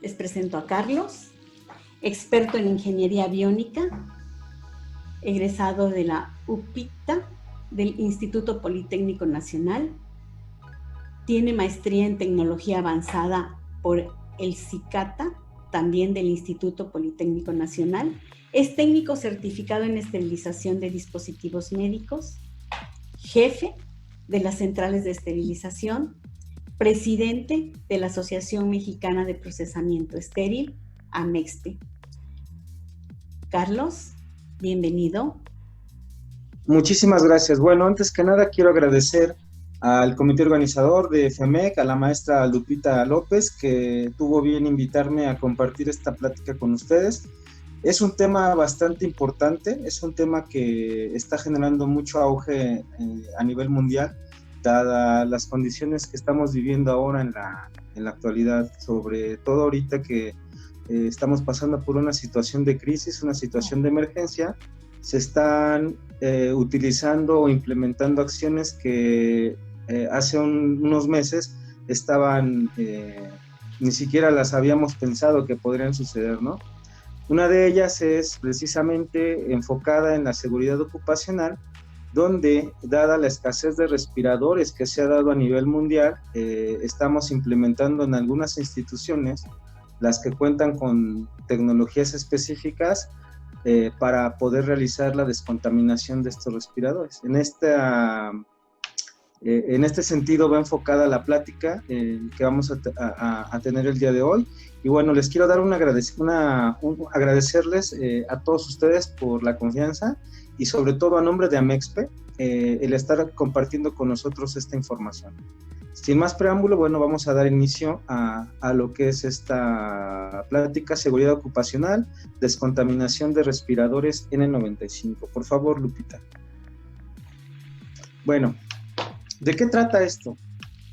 Les presento a Carlos, experto en ingeniería biónica, egresado de la UPICTA del Instituto Politécnico Nacional. Tiene maestría en tecnología avanzada por el CICATA, también del Instituto Politécnico Nacional. Es técnico certificado en esterilización de dispositivos médicos, jefe de las centrales de esterilización, presidente de la Asociación Mexicana de Procesamiento Estéril, AMEXPE. Carlos, bienvenido. Muchísimas gracias. Bueno, antes que nada quiero agradecer al comité organizador de FEMEC, a la maestra Lupita López, que tuvo bien invitarme a compartir esta plática con ustedes. Es un tema bastante importante, es un tema que está generando mucho auge a nivel mundial, dadas las condiciones que estamos viviendo ahora en la actualidad, sobre todo ahorita que estamos pasando por una situación de crisis, una situación de emergencia. Se están utilizando o implementando acciones que hace unos meses estaban, ni siquiera las habíamos pensado que podrían suceder, ¿no? Una de ellas es precisamente enfocada en la seguridad ocupacional, donde, dada la escasez de respiradores que se ha dado a nivel mundial, estamos implementando en algunas instituciones, las que cuentan con tecnologías específicas, para poder realizar la descontaminación de estos respiradores. En este sentido va enfocada la plática que vamos a tener el día de hoy. Y bueno, les quiero dar agradecerles a todos ustedes por la confianza y sobre todo a nombre de AMEXPE, el estar compartiendo con nosotros esta información. Sin más preámbulo, bueno, vamos a dar inicio a lo que es esta plática: seguridad ocupacional, descontaminación de respiradores N95. Por favor, Lupita. Bueno, ¿de qué trata esto?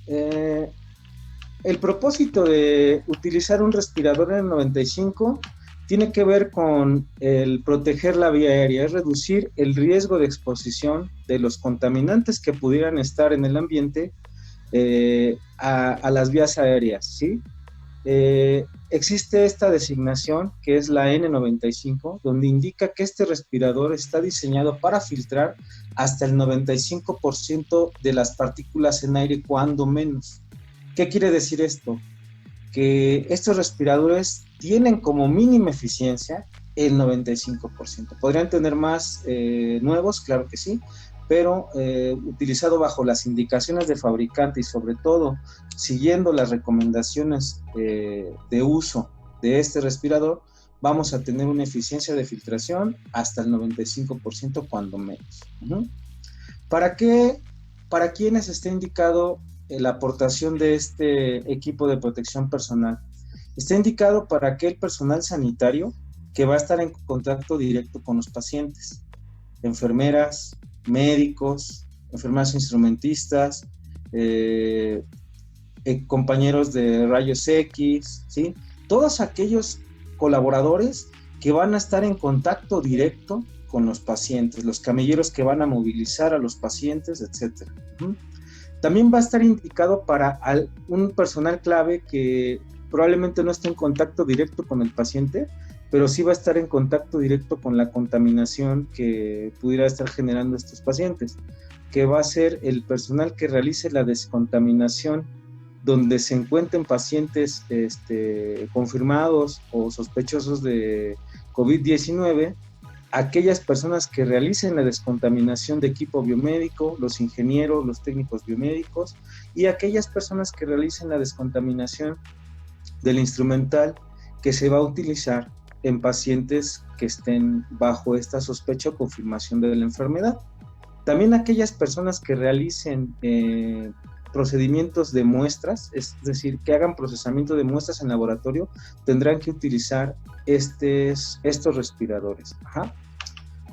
El propósito de utilizar un respirador N95 tiene que ver con el proteger la vía aérea, es reducir el riesgo de exposición de los contaminantes que pudieran estar en el ambiente a las vías aéreas, ¿sí? Existe esta designación que es la N95, donde indica que este respirador está diseñado para filtrar hasta el 95% de las partículas en aire, cuando menos. ¿Qué quiere decir esto? Que estos respiradores tienen como mínima eficiencia el 95%. ¿Podrían tener más nuevos? Claro que sí, pero utilizado bajo las indicaciones del fabricante y sobre todo siguiendo las recomendaciones de uso de este respirador, vamos a tener una eficiencia de filtración hasta el 95%, cuando menos. ¿Para quiénes está indicado la aportación de este equipo de protección personal? Está indicado para aquel personal sanitario que va a estar en contacto directo con los pacientes, enfermeras, médicos, enfermeras instrumentistas, compañeros de rayos X, ¿sí? Todos aquellos colaboradores que van a estar en contacto directo con los pacientes, los camilleros que van a movilizar a los pacientes, etc. También va a estar indicado para un personal clave que probablemente no esté en contacto directo con el paciente, pero sí va a estar en contacto directo con la contaminación que pudiera estar generando estos pacientes, que va a ser el personal que realice la descontaminación donde se encuentren pacientes confirmados o sospechosos de COVID-19, aquellas personas que realicen la descontaminación de equipo biomédico, los ingenieros, los técnicos biomédicos, y aquellas personas que realicen la descontaminación del instrumental que se va a utilizar en pacientes que estén bajo esta sospecha o confirmación de la enfermedad. También aquellas personas que realicen procedimientos de muestras, es decir, que hagan procesamiento de muestras en laboratorio, tendrán que utilizar estos respiradores.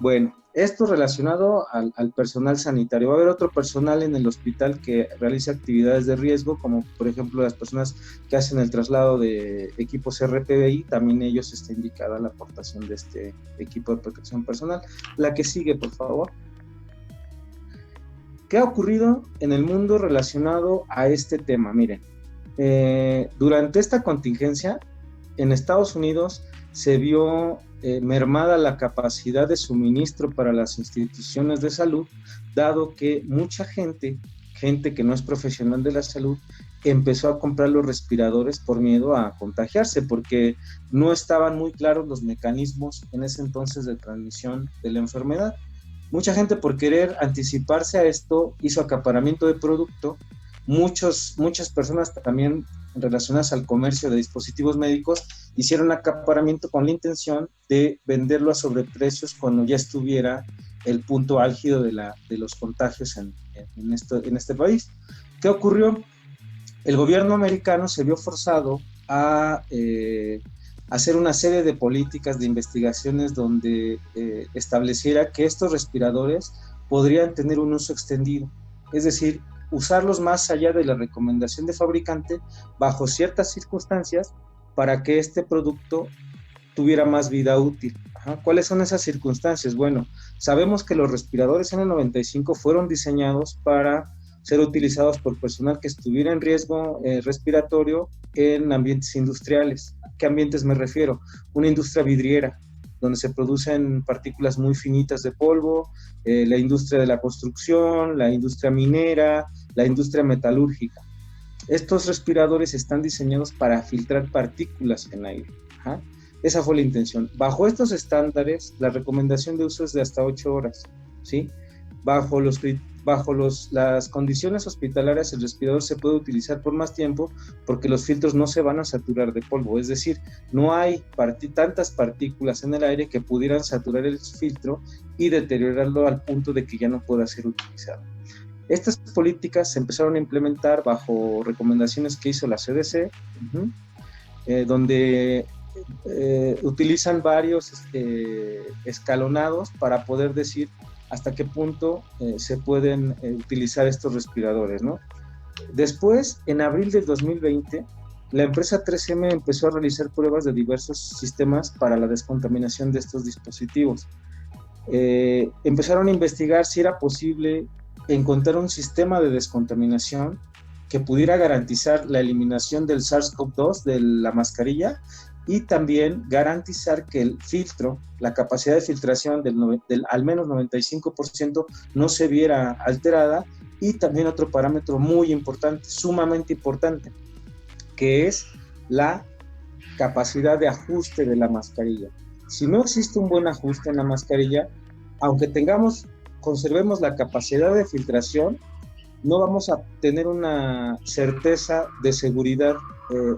Bueno, esto relacionado al personal sanitario. Va a haber otro personal en el hospital que realice actividades de riesgo, como por ejemplo las personas que hacen el traslado de equipos RPBI, también ellos está indicada la aportación de este equipo de protección personal. La que sigue, por favor. ¿Qué ha ocurrido en el mundo relacionado a este tema? Miren, durante esta contingencia en Estados Unidos se vio mermada la capacidad de suministro para las instituciones de salud, dado que mucha gente que no es profesional de la salud, empezó a comprar los respiradores por miedo a contagiarse, porque no estaban muy claros los mecanismos en ese entonces de transmisión de la enfermedad. Mucha gente, por querer anticiparse a esto, hizo acaparamiento de producto. Muchas personas también relacionadas al comercio de dispositivos médicos hicieron acaparamiento con la intención de venderlo a sobreprecios cuando ya estuviera el punto álgido de los contagios en este país. ¿Qué ocurrió? El gobierno americano se vio forzado a hacer una serie de políticas de investigaciones donde estableciera que estos respiradores podrían tener un uso extendido, es decir, usarlos más allá de la recomendación de fabricante bajo ciertas circunstancias para que este producto tuviera más vida útil. ¿Cuáles son esas circunstancias? Bueno, sabemos que los respiradores N95 fueron diseñados para ser utilizados por personal que estuviera en riesgo respiratorio en ambientes industriales. ¿A qué ambientes me refiero? Una industria vidriera, donde se producen partículas muy finitas de polvo, la industria de la construcción, la industria minera, la industria metalúrgica. Estos respiradores están diseñados para filtrar partículas en aire. Esa fue la intención. Bajo estos estándares, la recomendación de uso es de hasta 8 horas, ¿sí? Bajo las condiciones hospitalarias, el respirador se puede utilizar por más tiempo porque los filtros no se van a saturar de polvo, es decir, no hay tantas partículas en el aire que pudieran saturar el filtro y deteriorarlo al punto de que ya no pueda ser utilizado. Estas políticas se empezaron a implementar bajo recomendaciones que hizo la CDC, donde utilizan varios escalonados para poder decir hasta qué punto se pueden utilizar estos respiradores, ¿no? Después, en abril del 2020, la empresa 3M empezó a realizar pruebas de diversos sistemas para la descontaminación de estos dispositivos. Empezaron a investigar si era posible encontrar un sistema de descontaminación que pudiera garantizar la eliminación del SARS-CoV-2 de la mascarilla y también garantizar que el filtro, la capacidad de filtración del al menos 95% no se viera alterada, y también otro parámetro muy importante, sumamente importante, que es la capacidad de ajuste de la mascarilla. Si no existe un buen ajuste en la mascarilla, aunque conservemos la capacidad de filtración, no vamos a tener una certeza de seguridad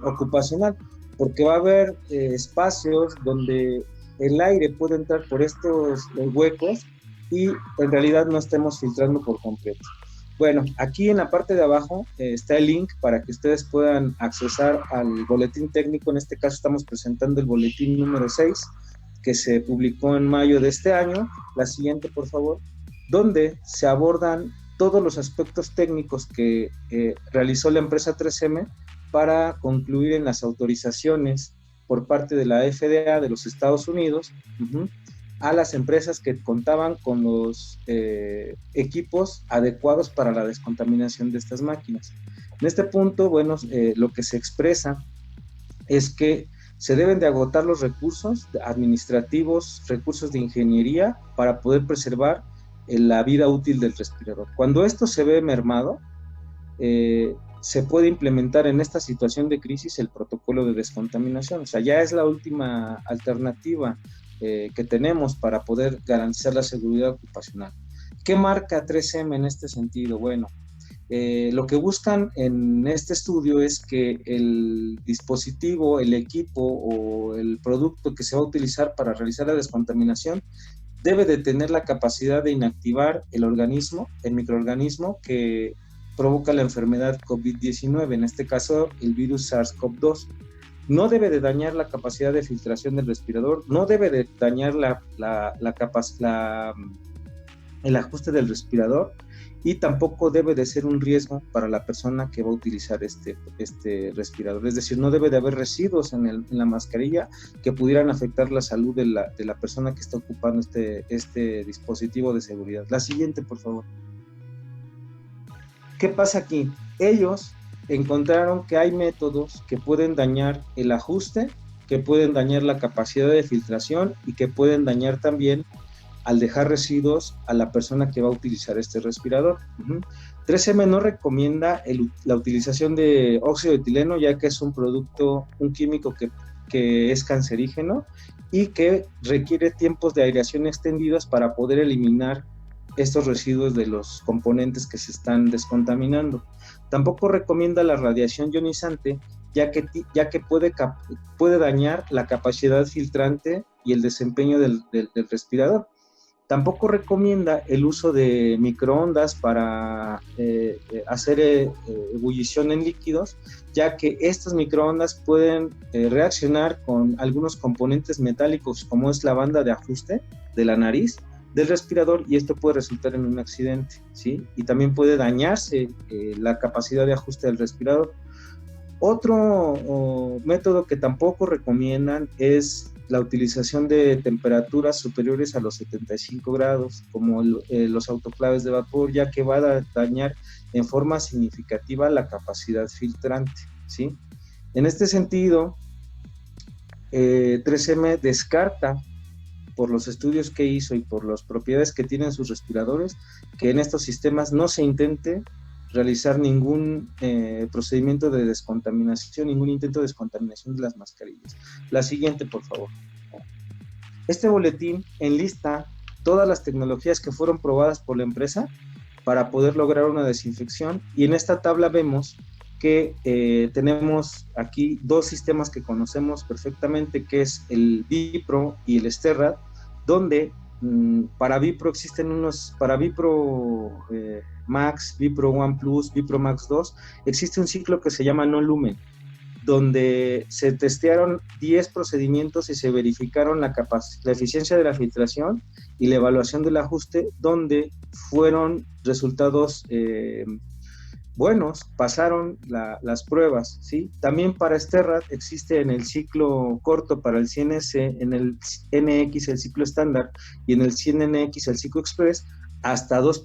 ocupacional, porque va a haber espacios donde el aire puede entrar por estos huecos y en realidad no estemos filtrando por completo. Bueno, aquí en la parte de abajo está el link para que ustedes puedan accesar al boletín técnico. En este caso estamos presentando el boletín número 6, que se publicó en mayo de este año. La siguiente, por favor, donde se abordan todos los aspectos técnicos que realizó la empresa 3M para concluir en las autorizaciones por parte de la FDA de los Estados Unidos a las empresas que contaban con los equipos adecuados para la descontaminación de estas máquinas. En este punto, bueno, lo que se expresa es que se deben de agotar los recursos administrativos, recursos de ingeniería para poder preservar la vida útil del respirador. Cuando esto se ve mermado, se puede implementar en esta situación de crisis el protocolo de descontaminación. O sea, ya es la última alternativa que tenemos para poder garantizar la seguridad ocupacional. ¿Qué marca 3M en este sentido? Bueno, lo que buscan en este estudio es que el dispositivo, el equipo o el producto que se va a utilizar para realizar la descontaminación debe de tener la capacidad de inactivar el microorganismo que provoca la enfermedad COVID-19, en este caso el virus SARS-CoV-2. No debe de dañar la capacidad de filtración del respirador, no debe de dañar el ajuste del respirador, y tampoco debe de ser un riesgo para la persona que va a utilizar este respirador. Es decir, no debe de haber residuos en la mascarilla que pudieran afectar la salud de la persona que está ocupando este dispositivo de seguridad. La siguiente, por favor. ¿Qué pasa aquí? Ellos encontraron que hay métodos que pueden dañar el ajuste que pueden dañar la capacidad de filtración y que pueden dañar también al dejar residuos a la persona que va a utilizar este respirador. 3M no recomienda la utilización de óxido de etileno, ya que es un químico que es cancerígeno y que requiere tiempos de aireación extendidos para poder eliminar estos residuos de los componentes que se están descontaminando. Tampoco recomienda la radiación ionizante, ya que puede dañar la capacidad filtrante y el desempeño del respirador. Tampoco recomienda el uso de microondas para hacer ebullición en líquidos, ya que estas microondas pueden reaccionar con algunos componentes metálicos, como es la banda de ajuste de la nariz del respirador, y esto puede resultar en un accidente, ¿sí? Y también puede dañarse la capacidad de ajuste del respirador. Otro método que tampoco recomiendan es la utilización de temperaturas superiores a los 75 grados, como los autoclaves de vapor, ya que va a dañar en forma significativa la capacidad filtrante, ¿sí? En este sentido, 3M descarta, por los estudios que hizo y por las propiedades que tienen sus respiradores, que en estos sistemas no se intente realizar ningún procedimiento de descontaminación, ningún intento de descontaminación de las mascarillas. La siguiente, por favor. Este boletín enlista todas las tecnologías que fueron probadas por la empresa para poder lograr una desinfección, y en esta tabla vemos que tenemos aquí dos sistemas que conocemos perfectamente, que es el Vipro y el Sterrad, donde para Vipro existen para Vipro Max, Vipro One Plus, Vipro Max 2, existe un ciclo que se llama no lumen, donde se testearon 10 procedimientos y se verificaron la eficiencia de la filtración y la evaluación del ajuste, donde fueron resultados buenos, pasaron las pruebas, ¿sí? También para Sterrad existe en el ciclo corto para el 100S, en el NX el ciclo estándar y en el 100NX el ciclo express, hasta dos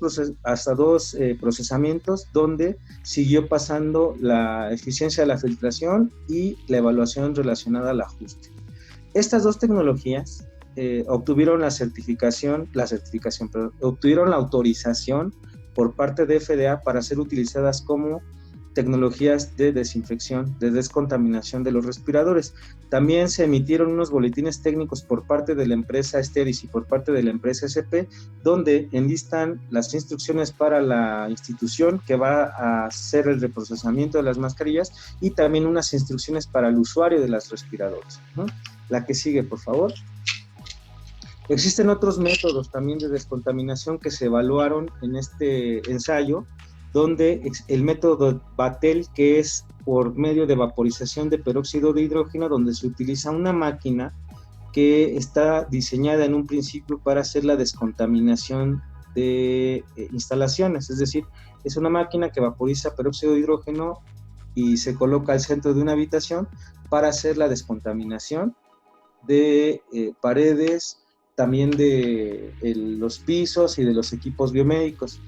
procesamientos, donde siguió pasando la eficiencia de la filtración y la evaluación relacionada al ajuste. Estas dos tecnologías obtuvieron obtuvieron la autorización por parte de FDA para ser utilizadas como tecnologías de desinfección, de descontaminación de los respiradores. También se emitieron unos boletines técnicos por parte de la empresa Steris y por parte de la empresa SP, donde enlistan las instrucciones para la institución que va a hacer el reprocesamiento de las mascarillas, y también unas instrucciones para el usuario de las respiradores, ¿no? La que sigue, por favor. Existen otros métodos también de descontaminación que se evaluaron en este ensayo, donde el método Battelle, que es por medio de vaporización de peróxido de hidrógeno, donde se utiliza una máquina que está diseñada en un principio para hacer la descontaminación de instalaciones, es decir, es una máquina que vaporiza peróxido de hidrógeno y se coloca al centro de una habitación para hacer la descontaminación de paredes, también de los pisos y de los equipos biomédicos.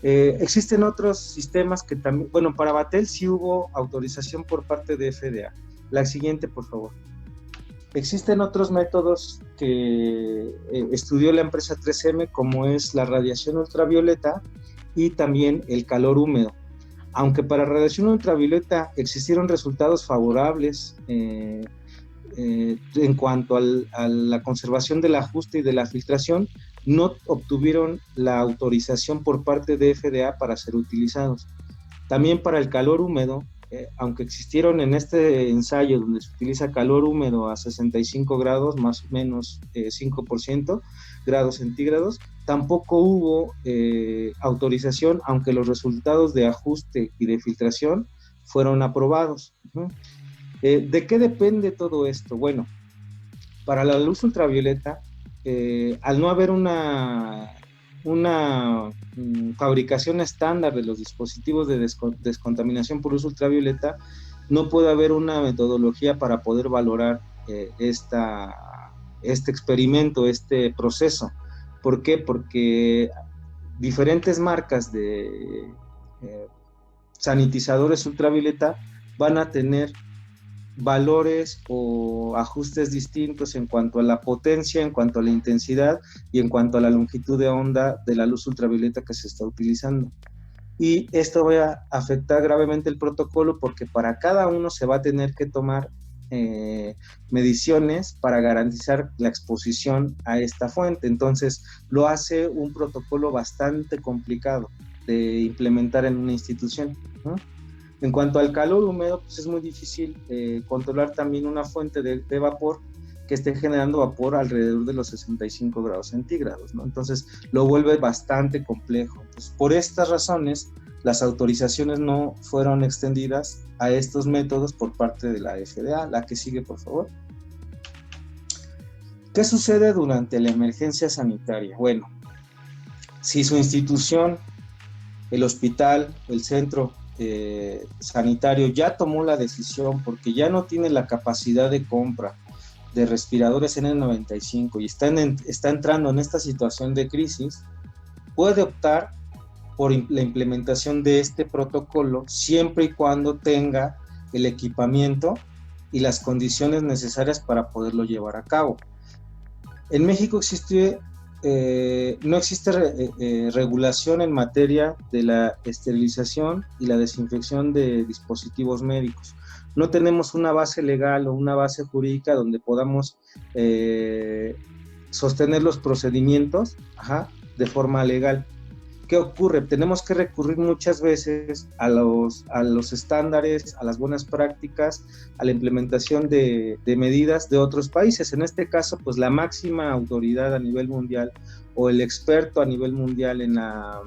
Existen otros sistemas que también, bueno, para Battelle sí hubo autorización por parte de FDA. La siguiente, por favor. Existen otros métodos que estudió la empresa 3M, como es la radiación ultravioleta y también el calor húmedo. Aunque para radiación ultravioleta existieron resultados favorables en cuanto a la conservación del ajuste y de la filtración, no obtuvieron la autorización por parte de FDA para ser utilizados. También para el calor húmedo, aunque existieron en este ensayo donde se utiliza calor húmedo a 65 grados, más o menos 5% grados centígrados, tampoco hubo autorización, aunque los resultados de ajuste y de filtración fueron aprobados. ¿De qué depende todo esto? Bueno, para la luz ultravioleta, al no haber una fabricación estándar de los dispositivos de descontaminación por luz ultravioleta, no puede haber una metodología para poder valorar este experimento, este proceso. ¿Por qué? Porque diferentes marcas de sanitizadores ultravioleta van a tener valores o ajustes distintos en cuanto a la potencia, en cuanto a la intensidad y en cuanto a la longitud de onda de la luz ultravioleta que se está utilizando. Y esto va a afectar gravemente el protocolo porque para cada uno se va a tener que tomar mediciones para garantizar la exposición a esta fuente. Entonces, lo hace un protocolo bastante complicado de implementar en una institución, ¿no? En cuanto al calor húmedo, pues es muy difícil controlar también una fuente de vapor que esté generando vapor alrededor de los 65 grados centígrados, ¿no? Entonces, lo vuelve bastante complejo. Entonces, por estas razones, las autorizaciones no fueron extendidas a estos métodos por parte de la FDA. La que sigue, por favor. ¿Qué sucede durante la emergencia sanitaria? Bueno, si su institución, el hospital, el centro sanitario ya tomó la decisión porque ya no tiene la capacidad de compra de respiradores N95 y está entrando en esta situación de crisis, puede optar por la implementación de este protocolo siempre y cuando tenga el equipamiento y las condiciones necesarias para poderlo llevar a cabo. En México no existe regulación en materia de la esterilización y la desinfección de dispositivos médicos. No tenemos una base legal o una base jurídica donde podamos sostener los procedimientos de forma legal. ¿Qué ocurre? Tenemos que recurrir muchas veces a los estándares, a las buenas prácticas, a la implementación de medidas de otros países. En este caso, pues la máxima autoridad a nivel mundial o el experto a nivel mundial en la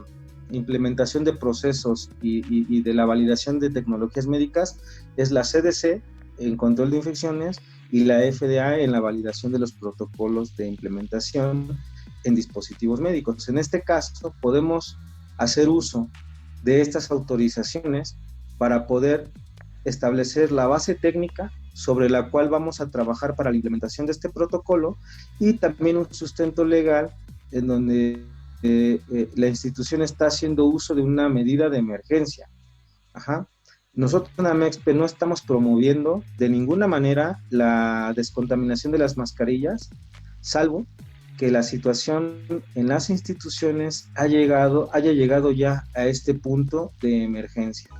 implementación de procesos y de la validación de tecnologías médicas es la CDC en control de infecciones y la FDA en la validación de los protocolos de implementación en dispositivos médicos. En este caso, podemos hacer uso de estas autorizaciones para poder establecer la base técnica sobre la cual vamos a trabajar para la implementación de este protocolo y también un sustento legal en donde la institución está haciendo uso de una medida de emergencia. Nosotros en Amexpe no estamos promoviendo de ninguna manera la descontaminación de las mascarillas, salvo que la situación en las instituciones haya llegado ya a este punto de emergencia.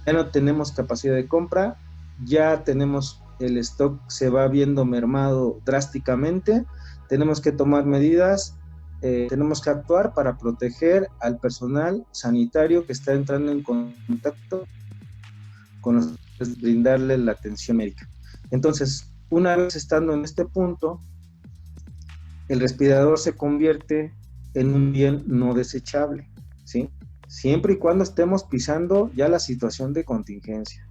Ya no tenemos capacidad de compra, ya tenemos el stock, se va viendo mermado drásticamente, tenemos que tomar medidas, tenemos que actuar para proteger al personal sanitario que está entrando en contacto con los, brindarle la atención médica. Entonces, una vez estando en este punto, el respirador se convierte en un bien no desechable, ¿sí? Siempre y cuando estemos pisando ya la situación de contingencia.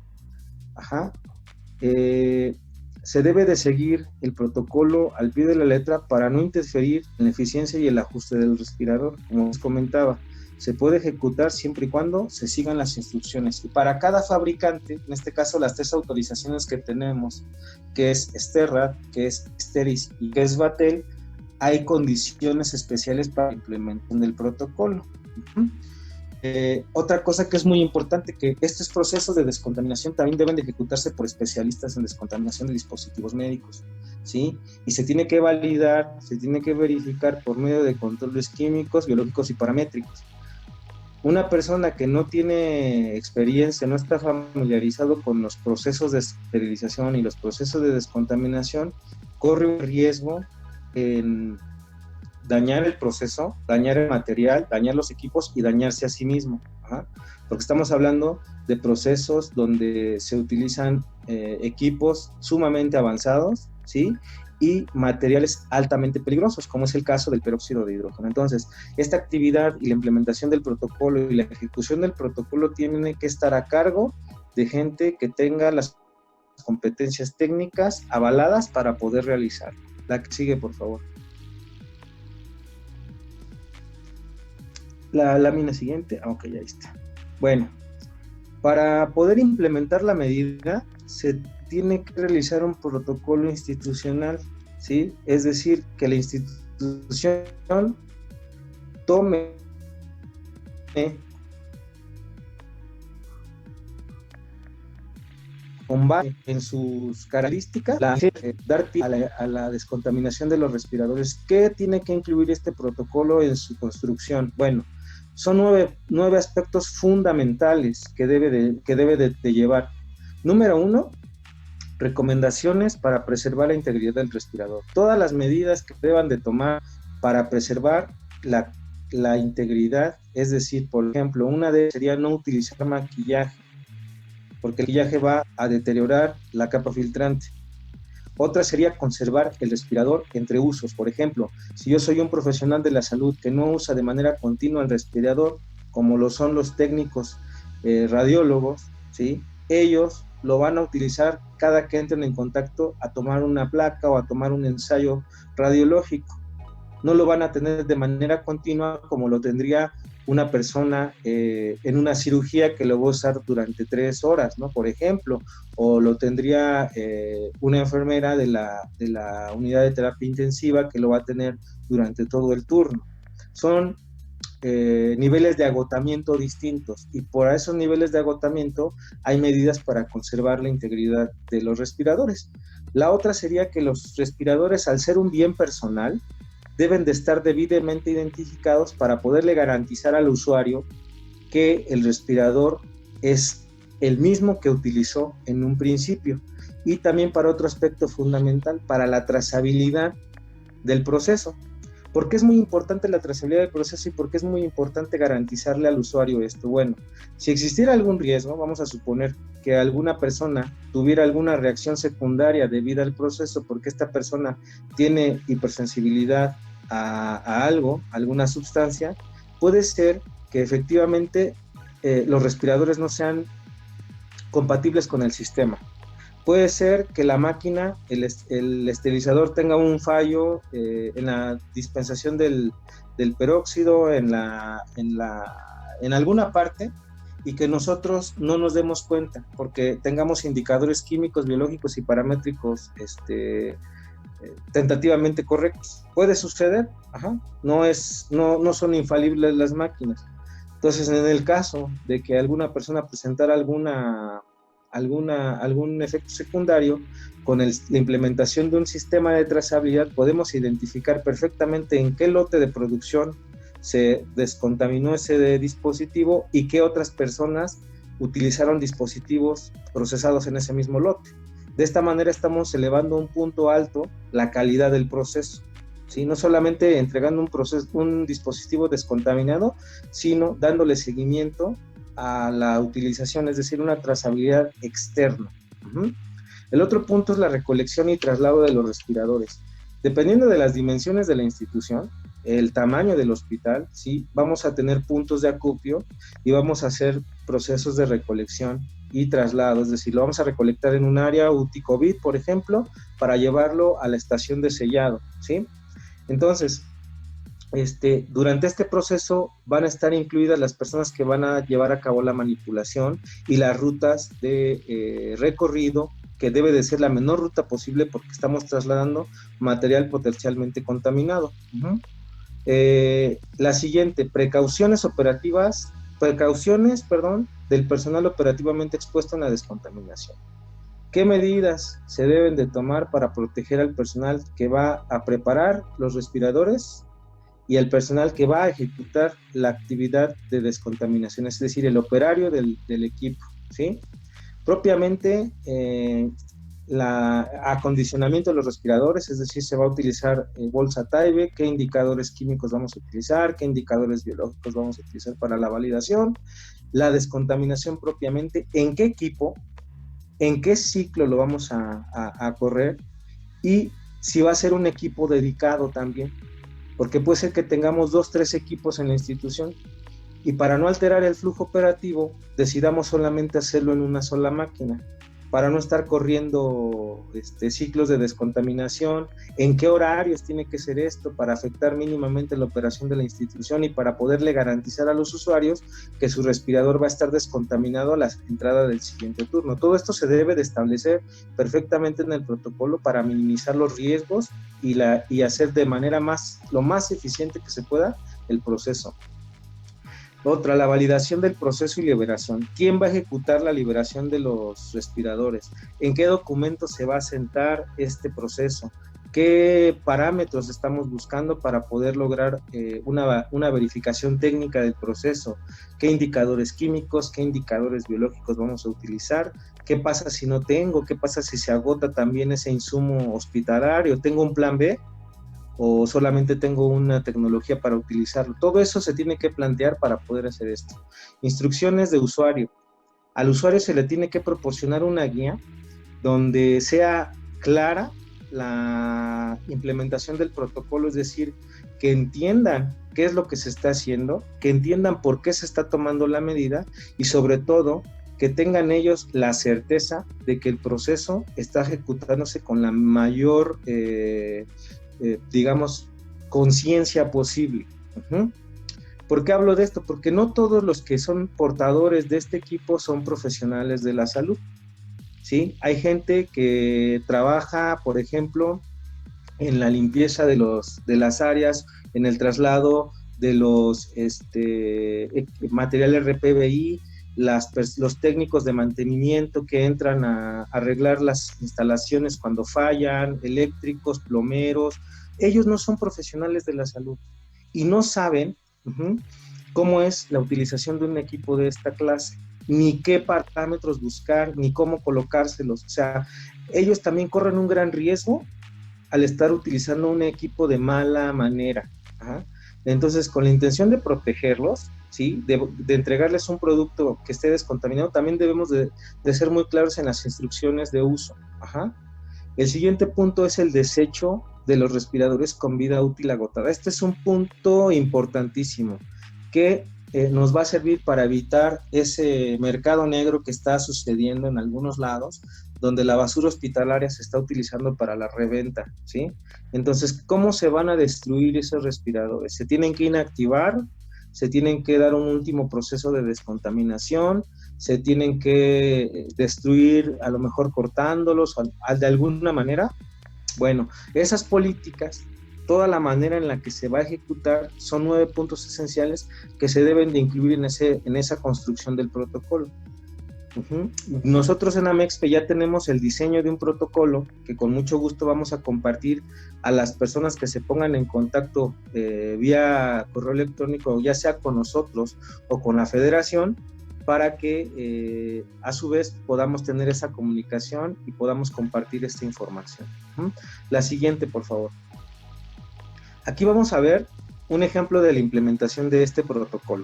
Se debe de seguir el protocolo al pie de la letra para no interferir en la eficiencia y el ajuste del respirador. Como les comentaba, se puede ejecutar siempre y cuando se sigan las instrucciones. Y para cada fabricante, en este caso las 3 autorizaciones que tenemos, que es Sterrat, que es Steris y que es Batel, hay condiciones especiales para la implementación del protocolo. Otra cosa que es muy importante, que estos procesos de descontaminación también deben de ejecutarse por especialistas en descontaminación de dispositivos médicos, ¿sí? Y se tiene que validar, se tiene que verificar por medio de controles químicos, biológicos y paramétricos. Una persona que no tiene experiencia, no está familiarizado con los procesos de esterilización y los procesos de descontaminación, corre un riesgo en dañar el proceso, dañar el material, dañar los equipos y dañarse a sí mismo, porque estamos hablando de procesos donde se utilizan equipos sumamente avanzados, ¿sí? Y materiales altamente peligrosos, como es el caso del peróxido de hidrógeno. Entonces, esta actividad y la implementación del protocolo y la ejecución del protocolo tiene que estar a cargo de gente que tenga las competencias técnicas avaladas para poder realizarlo. La que sigue, por favor. La lámina siguiente. Ok, ahí está. Bueno, para poder implementar la medida, se tiene que realizar un protocolo institucional, ¿sí? Es decir, que la institución tome combate en sus características, dar pie a la descontaminación de los respiradores. ¿Qué tiene que incluir este protocolo en su construcción? Bueno, son nueve aspectos fundamentales que debe de llevar. Número 1, recomendaciones para preservar la integridad del respirador. Todas las medidas que deban de tomar para preservar la integridad, es decir, por ejemplo, una de ellas sería no utilizar maquillaje, porque el maquillaje va a deteriorar la capa filtrante. Otra sería conservar el respirador entre usos. Por ejemplo, si yo soy un profesional de la salud que no usa de manera continua el respirador, como lo son los técnicos radiólogos, ¿sí? Ellos lo van a utilizar cada que entren en contacto a tomar una placa o a tomar un ensayo radiológico. No lo van a tener de manera continua como lo tendría una persona en una cirugía que lo va a usar durante 3 horas, ¿no? Por ejemplo, o lo tendría una enfermera de la unidad de terapia intensiva que lo va a tener durante todo el turno. Son niveles de agotamiento distintos, y por esos niveles de agotamiento hay medidas para conservar la integridad de los respiradores. La otra sería que los respiradores, al ser un bien personal, deben de estar debidamente identificados para poderle garantizar al usuario que el respirador es el mismo que utilizó en un principio. Y también para otro aspecto fundamental, para la trazabilidad del proceso. ¿Por qué es muy importante la trazabilidad del proceso y por qué es muy importante garantizarle al usuario esto? Bueno, si existiera algún riesgo, vamos a suponer que alguna persona tuviera alguna reacción secundaria debido al proceso, porque esta persona tiene hipersensibilidad a algo, alguna sustancia, puede ser que efectivamente los respiradores no sean compatibles con el sistema. Puede ser que la máquina, el esterilizador tenga un fallo en la dispensación del peróxido, en alguna parte, y que nosotros no nos demos cuenta, porque tengamos indicadores químicos, biológicos y paramétricos tentativamente correctos. Puede suceder, no son infalibles las máquinas. Entonces, en el caso de que alguna persona presentara algún efecto secundario, con la implementación de un sistema de trazabilidad podemos identificar perfectamente en qué lote de producción se descontaminó ese dispositivo y qué otras personas utilizaron dispositivos procesados en ese mismo lote. De esta manera estamos elevando a un punto alto la calidad del proceso, ¿sí? No solamente entregando un dispositivo descontaminado, sino dándole seguimiento a la utilización, es decir, una trazabilidad externa. El otro punto es la recolección y traslado de los respiradores. Dependiendo de las dimensiones de la institución, el tamaño del hospital, sí, vamos a tener puntos de acopio y vamos a hacer procesos de recolección y traslado, es decir, lo vamos a recolectar en un área UTI COVID, por ejemplo, para llevarlo a la estación de sellado, ¿sí? Entonces, durante este proceso van a estar incluidas las personas que van a llevar a cabo la manipulación y las rutas de recorrido, que debe de ser la menor ruta posible porque estamos trasladando material potencialmente contaminado. La siguiente, precauciones del personal operativamente expuesto en la descontaminación. ¿Qué medidas se deben de tomar para proteger al personal que va a preparar los respiradores y al personal que va a ejecutar la actividad de descontaminación, es decir, el operario del equipo, ¿sí? Propiamente, acondicionamiento de los respiradores, es decir, se va a utilizar bolsa Tyvek, qué indicadores químicos vamos a utilizar, qué indicadores biológicos vamos a utilizar para la validación, la descontaminación propiamente, en qué equipo, en qué ciclo lo vamos a correr, y si va a ser un equipo dedicado también, porque puede ser que tengamos 2, 3 equipos en la institución y para no alterar el flujo operativo decidamos solamente hacerlo en una sola máquina, para no estar corriendo ciclos de descontaminación, en qué horarios tiene que ser esto para afectar mínimamente la operación de la institución y para poderle garantizar a los usuarios que su respirador va a estar descontaminado a la entrada del siguiente turno. Todo esto se debe de establecer perfectamente en el protocolo para minimizar los riesgos y hacer de manera lo más eficiente que se pueda el proceso. Otra, la validación del proceso y liberación. ¿Quién va a ejecutar la liberación de los respiradores? ¿En qué documento se va a sentar este proceso? ¿Qué parámetros estamos buscando para poder lograr una verificación técnica del proceso? ¿Qué indicadores químicos, qué indicadores biológicos vamos a utilizar? ¿Qué pasa si no tengo? ¿Qué pasa si se agota también ese insumo hospitalario? ¿Tengo un plan B? ¿O solamente tengo una tecnología para utilizarlo? Todo eso se tiene que plantear para poder hacer esto. Instrucciones de usuario. Al usuario se le tiene que proporcionar una guía donde sea clara la implementación del protocolo, es decir, que entiendan qué es lo que se está haciendo, que entiendan por qué se está tomando la medida y sobre todo que tengan ellos la certeza de que el proceso está ejecutándose con la mayor digamos, conciencia posible. ¿Por qué hablo de esto? Porque no todos los que son portadores de este equipo son profesionales de la salud, ¿sí? Hay gente que trabaja, por ejemplo, en la limpieza de las áreas, en el traslado de los materiales RPBI, los técnicos de mantenimiento que entran a arreglar las instalaciones cuando fallan, eléctricos, plomeros. Ellos no son profesionales de la salud y no saben cómo es la utilización de un equipo de esta clase, ni qué parámetros buscar, ni cómo colocárselos. O sea, ellos también corren un gran riesgo al estar utilizando un equipo de mala manera. Entonces, con la intención de protegerlos, ¿sí? de entregarles un producto que esté descontaminado, también debemos de ser muy claros en las instrucciones de uso. El siguiente punto es el desecho de los respiradores con vida útil agotada. Este es un punto importantísimo que nos va a servir para evitar ese mercado negro que está sucediendo en algunos lados, donde la basura hospitalaria se está utilizando para la reventa, ¿sí? Entonces, ¿cómo se van a destruir esos respiradores? Se tienen que inactivar, se tienen que dar un último proceso de descontaminación, se tienen que destruir, a lo mejor cortándolos de alguna manera. Bueno, esas políticas, toda la manera en la que se va a ejecutar, son 9 puntos esenciales que se deben de incluir en esa construcción del protocolo. Nosotros en Amexpe ya tenemos el diseño de un protocolo que con mucho gusto vamos a compartir a las personas que se pongan en contacto vía correo electrónico, ya sea con nosotros o con la federación, para que a su vez podamos tener esa comunicación y podamos compartir esta información. La siguiente, por favor. Aquí vamos a ver un ejemplo de la implementación de este protocolo.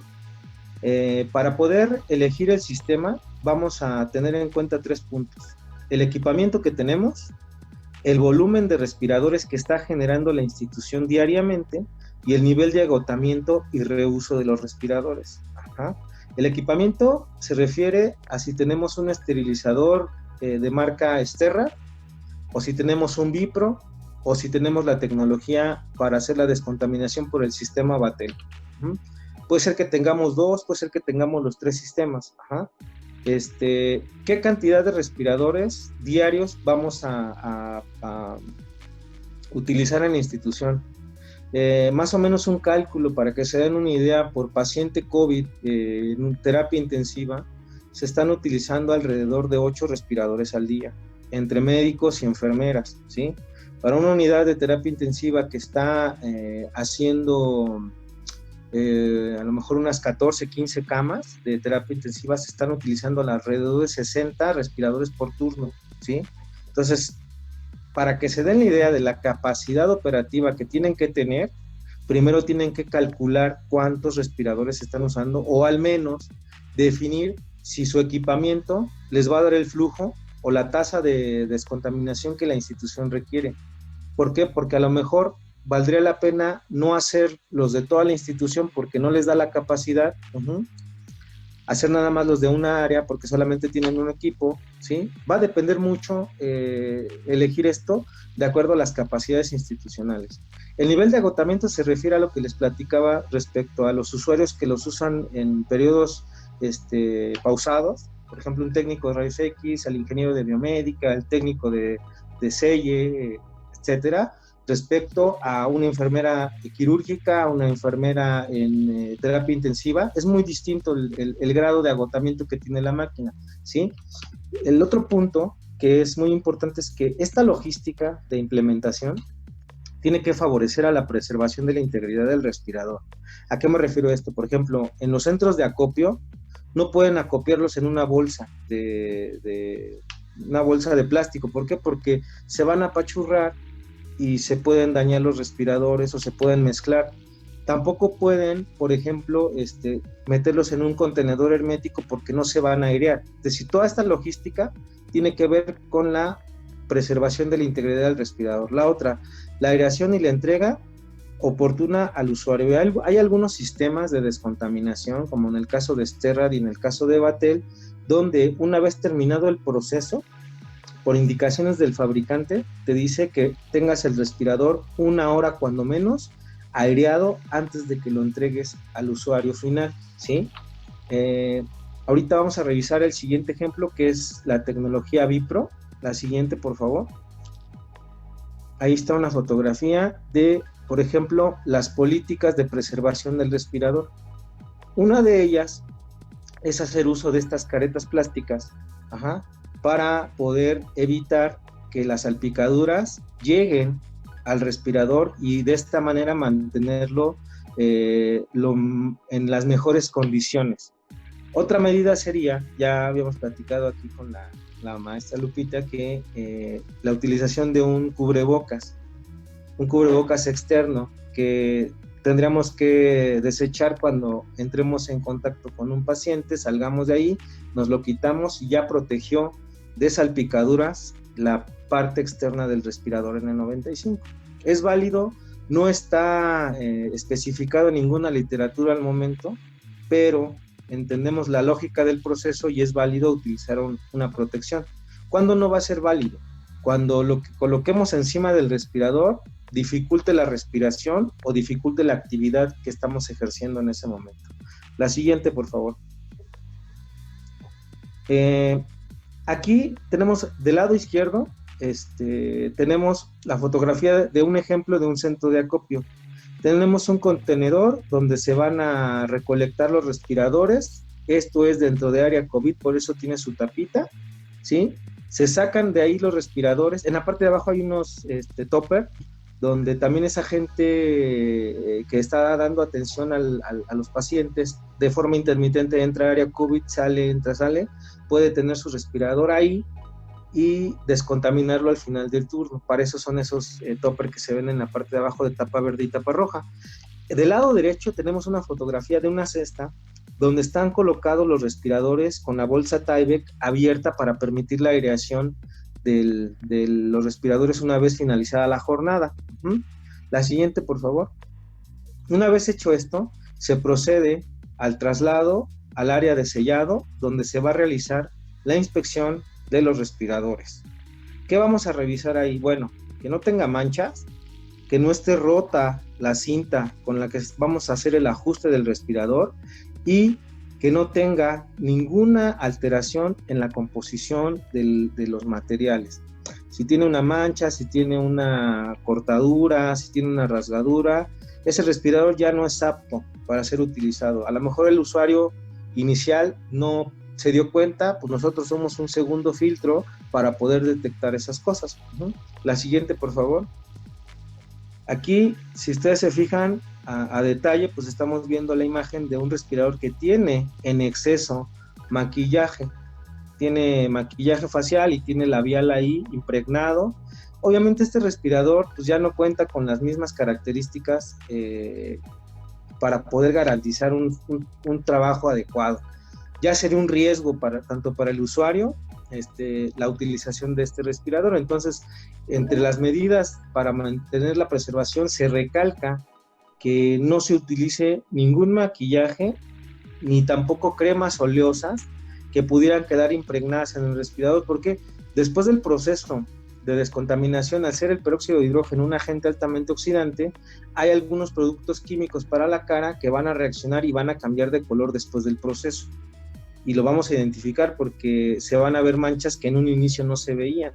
Para poder elegir el sistema, vamos a tener en cuenta 3 puntos. El equipamiento que tenemos, el volumen de respiradores que está generando la institución diariamente y el nivel de agotamiento y reuso de los respiradores. El equipamiento se refiere a si tenemos un esterilizador de marca Sterra, o si tenemos un Vipro, o si tenemos la tecnología para hacer la descontaminación por el sistema Batel. Puede ser que tengamos 2, puede ser que tengamos los 3 sistemas. ¿Qué cantidad de respiradores diarios vamos a utilizar en la institución? Más o menos un cálculo para que se den una idea: por paciente COVID en terapia intensiva se están utilizando alrededor de 8 respiradores al día, entre médicos y enfermeras, ¿sí? Para una unidad de terapia intensiva que está haciendo a lo mejor unas 14, 15 camas de terapia intensiva, se están utilizando alrededor de 60 respiradores por turno, ¿sí? Entonces, para que se den la idea de la capacidad operativa que tienen que tener, primero tienen que calcular cuántos respiradores están usando, o al menos definir si su equipamiento les va a dar el flujo o la tasa de descontaminación que la institución requiere. ¿Por qué? Porque a lo mejor valdría la pena no hacer los de toda la institución porque no les da la capacidad, hacer nada más los de una área porque solamente tienen un equipo, ¿sí? Va a depender mucho elegir esto de acuerdo a las capacidades institucionales. El nivel de agotamiento se refiere a lo que les platicaba respecto a los usuarios que los usan en periodos pausados, por ejemplo, un técnico de rayos X, el ingeniero de biomédica, el técnico de selle, etcétera. respecto a una enfermera quirúrgica, a una enfermera en terapia intensiva. Es muy distinto el grado de agotamiento que tiene la máquina, ¿sí? El otro punto que es muy importante es que esta logística de implementación tiene que favorecer a la preservación de la integridad del respirador. ¿A qué me refiero a esto? Por ejemplo, en los centros de acopio no pueden acopiarlos en una bolsa de plástico. ¿Por qué? Porque se van a apachurrar y se pueden dañar los respiradores o se pueden mezclar. Tampoco pueden, por ejemplo, meterlos en un contenedor hermético porque no se van a airear. Es decir, toda esta logística tiene que ver con la preservación de la integridad del respirador. La otra, la aireación y la entrega oportuna al usuario. Hay algunos sistemas de descontaminación, como en el caso de Sterrad y en el caso de Batel, donde una vez terminado el proceso, por indicaciones del fabricante, te dice que tengas el respirador 1 hora cuando menos aireado antes de que lo entregues al usuario final, ¿sí? Ahorita vamos a revisar el siguiente ejemplo, que es la tecnología Vipro. La siguiente, por favor. Ahí está una fotografía de, por ejemplo, las políticas de preservación del respirador. Una de ellas es hacer uso de estas caretas plásticas, para poder evitar que las salpicaduras lleguen al respirador y de esta manera mantenerlo en las mejores condiciones. Otra medida sería, ya habíamos platicado aquí con la maestra Lupita, que la utilización de un cubrebocas externo que tendríamos que desechar cuando entremos en contacto con un paciente, salgamos de ahí, nos lo quitamos y ya protegió de salpicaduras la parte externa del respirador N95. Es válido, no está especificado en ninguna literatura al momento, pero entendemos la lógica del proceso y es válido utilizar una protección. ¿Cuándo no va a ser válido? Cuando lo que coloquemos encima del respirador dificulte la respiración o dificulte la actividad que estamos ejerciendo en ese momento. La siguiente, por favor. Aquí tenemos del lado izquierdo, tenemos la fotografía de un ejemplo de un centro de acopio. Tenemos un contenedor donde se van a recolectar los respiradores. Esto es dentro de área COVID, por eso tiene su tapita, ¿sí? Se sacan de ahí los respiradores. En la parte de abajo hay unos topper, donde también esa gente que está dando atención a los pacientes de forma intermitente entra a área COVID, sale, entra, sale, puede tener su respirador ahí y descontaminarlo al final del turno. Para eso son esos topper que se ven en la parte de abajo de tapa verde y tapa roja. Del lado derecho tenemos una fotografía de una cesta donde están colocados los respiradores con la bolsa Tyvek abierta para permitir la aireación de los respiradores una vez finalizada la jornada. La siguiente, por favor. Una vez hecho esto, se procede al traslado al área de sellado, donde se va a realizar la inspección de los respiradores. ¿Qué vamos a revisar ahí? Bueno, que no tenga manchas, que no esté rota la cinta con la que vamos a hacer el ajuste del respirador y que no tenga ninguna alteración en la composición de los materiales. Si tiene una mancha, si tiene una cortadura, si tiene una rasgadura, ese respirador ya no es apto para ser utilizado. A lo mejor el usuario inicial no se dio cuenta, pues nosotros somos un segundo filtro para poder detectar esas cosas. La siguiente, por favor. Aquí, si ustedes se fijan a detalle, pues estamos viendo la imagen de un respirador que tiene en exceso maquillaje. Tiene maquillaje facial y tiene labial ahí impregnado. Obviamente este respirador pues ya no cuenta con las mismas características para poder garantizar un trabajo adecuado. Ya sería un riesgo tanto para el usuario la utilización de este respirador. Entonces, entre las medidas para mantener la preservación se recalca que no se utilice ningún maquillaje ni tampoco cremas oleosas que pudieran quedar impregnadas en el respirador, porque después del proceso de descontaminación, al ser el peróxido de hidrógeno un agente altamente oxidante, hay algunos productos químicos para la cara que van a reaccionar y van a cambiar de color después del proceso. Y lo vamos a identificar porque se van a ver manchas que en un inicio no se veían.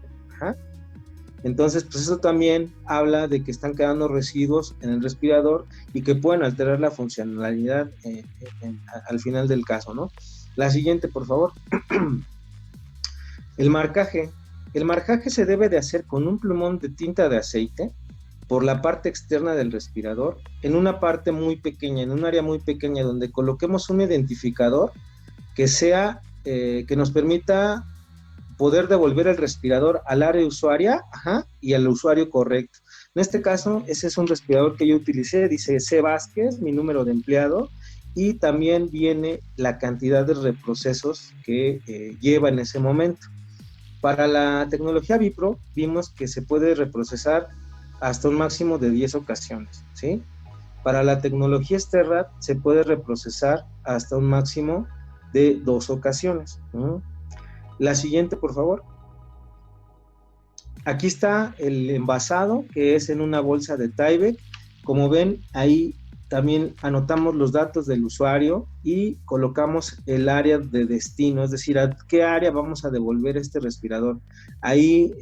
Entonces, pues eso también habla de que están quedando residuos en el respirador y que pueden alterar la funcionalidad al final del caso, ¿no? La siguiente, por favor. El marcaje. El marcaje se debe de hacer con un plumón de tinta de aceite por la parte externa del respirador, en una parte muy pequeña, en un área muy pequeña, donde coloquemos un identificador que sea, que nos permita poder devolver el respirador al área usuaria, y al usuario correcto. En este caso, ese es un respirador que yo utilicé, dice C. Vázquez, mi número de empleado, y también viene la cantidad de reprocesos que lleva en ese momento. Para la tecnología Vipro, vimos que se puede reprocesar hasta un máximo de 10 ocasiones, ¿sí? Para la tecnología Sterrat se puede reprocesar hasta un máximo de 2 ocasiones. La siguiente, por favor. Aquí está el envasado, que es en una bolsa de Tyvek. Como ven, ahí también anotamos los datos del usuario y colocamos el área de destino, es decir, a qué área vamos a devolver este respirador. Ahí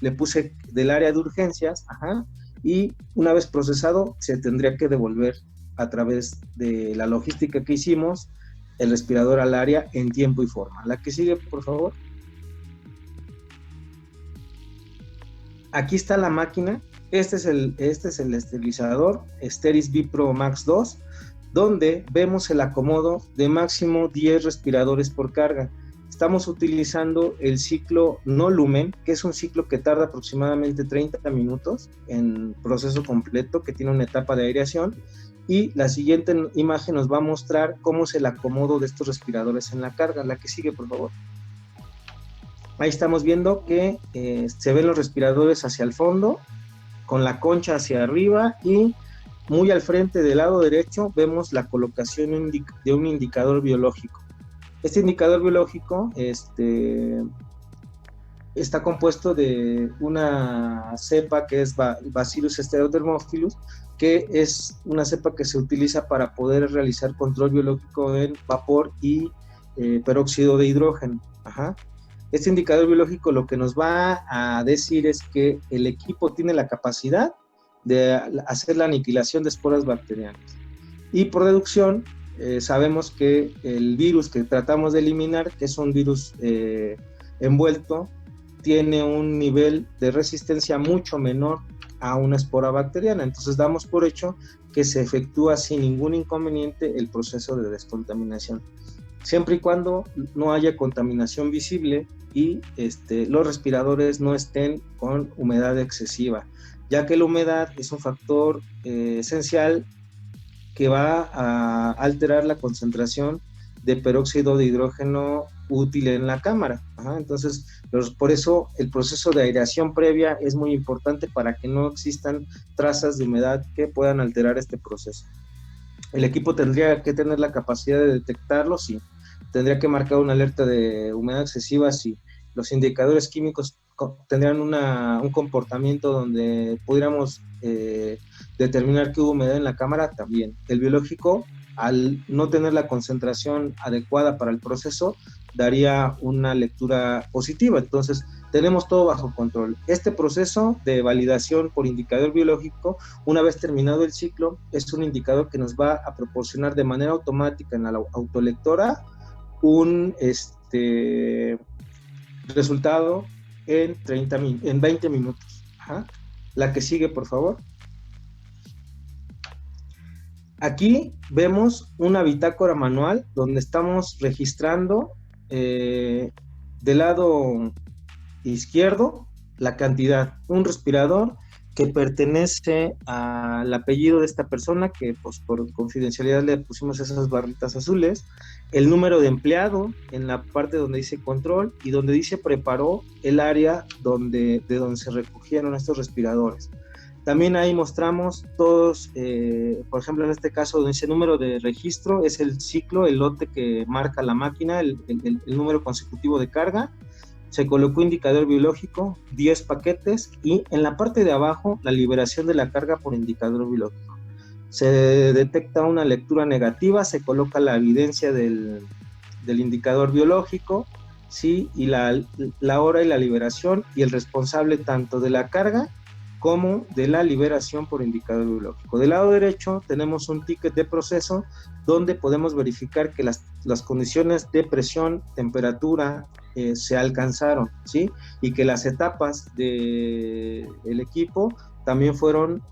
le puse del área de urgencias, y una vez procesado se tendría que devolver a través de la logística que hicimos el respirador al área en tiempo y forma. La que sigue, por favor. Aquí está la máquina. Este es el esterilizador Steris Vipro Max 2, donde vemos el acomodo de máximo 10 respiradores por carga. Estamos utilizando el ciclo no lumen, que es un ciclo que tarda aproximadamente 30 minutos en proceso completo, que tiene una etapa de aireación, y la siguiente imagen nos va a mostrar cómo es el acomodo de estos respiradores en la carga. La que sigue, por favor. Ahí estamos viendo que se ven los respiradores hacia el fondo, con la concha hacia arriba, y muy al frente del lado derecho vemos la colocación de un indicador biológico. Este indicador biológico está compuesto de una cepa que es Bacillus stereothermophilus, que es una cepa que se utiliza para poder realizar control biológico en vapor y peróxido de hidrógeno. Este indicador biológico lo que nos va a decir es que el equipo tiene la capacidad de hacer la aniquilación de esporas bacterianas. Y por deducción, sabemos que el virus que tratamos de eliminar, que es un virus envuelto, tiene un nivel de resistencia mucho menor a una espora bacteriana. Entonces damos por hecho que se efectúa sin ningún inconveniente el proceso de descontaminación, siempre y cuando no haya contaminación visible y los respiradores no estén con humedad excesiva, ya que la humedad es un factor esencial que va a alterar la concentración de peróxido de hidrógeno útil en la cámara. Entonces, por eso el proceso de aireación previa es muy importante para que no existan trazas de humedad que puedan alterar este proceso. El equipo tendría que tener la capacidad de detectarlo, sí. Tendría que marcar una alerta de humedad excesiva, sí. Los indicadores químicos tendrían un comportamiento donde pudiéramos determinar que hubo humedad en la cámara también. El biológico, al no tener la concentración adecuada para el proceso, daría una lectura positiva. Entonces, tenemos todo bajo control. Este proceso de validación por indicador biológico, una vez terminado el ciclo, es un indicador que nos va a proporcionar de manera automática en la autolectora un resultado en 20 minutos. La que sigue, por favor. Aquí vemos una bitácora manual donde estamos registrando del lado izquierdo la cantidad, un respirador que pertenece al apellido de esta persona, que pues por confidencialidad le pusimos esas barritas azules, el número de empleado en la parte donde dice control y donde dice preparó el área de donde se recogieron estos respiradores. También ahí mostramos todos, por ejemplo, en este caso, donde dice número de registro, es el ciclo, el lote que marca la máquina, el número consecutivo de carga. Se colocó indicador biológico, 10 paquetes, y en la parte de abajo, la liberación de la carga por indicador biológico. Se detecta una lectura negativa, se coloca la evidencia del indicador biológico, ¿sí? Y la hora y la liberación, y el responsable tanto de la carga como de la liberación por indicador biológico. Del lado derecho tenemos un ticket de proceso donde podemos verificar que las condiciones de presión, temperatura, se alcanzaron, ¿sí? Y que las etapas del equipo también fueron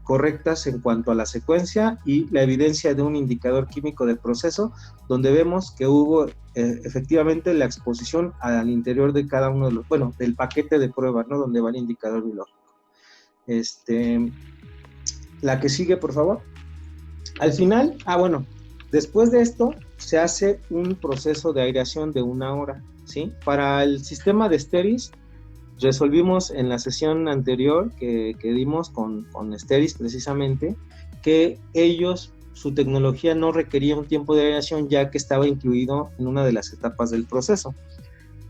correctas en cuanto a la secuencia y la evidencia de un indicador químico de proceso, donde vemos que hubo efectivamente la exposición al interior de cada uno de los, bueno, del paquete de pruebas, ¿no? Donde va el indicador biológico. La que sigue, por favor. Al final, bueno, después de esto se hace un proceso de aireación de 1 hora, ¿sí? Para el sistema de Steris, resolvimos en la sesión anterior que dimos con Steris precisamente, que ellos, su tecnología no requería un tiempo de aireación ya que estaba incluido en una de las etapas del proceso.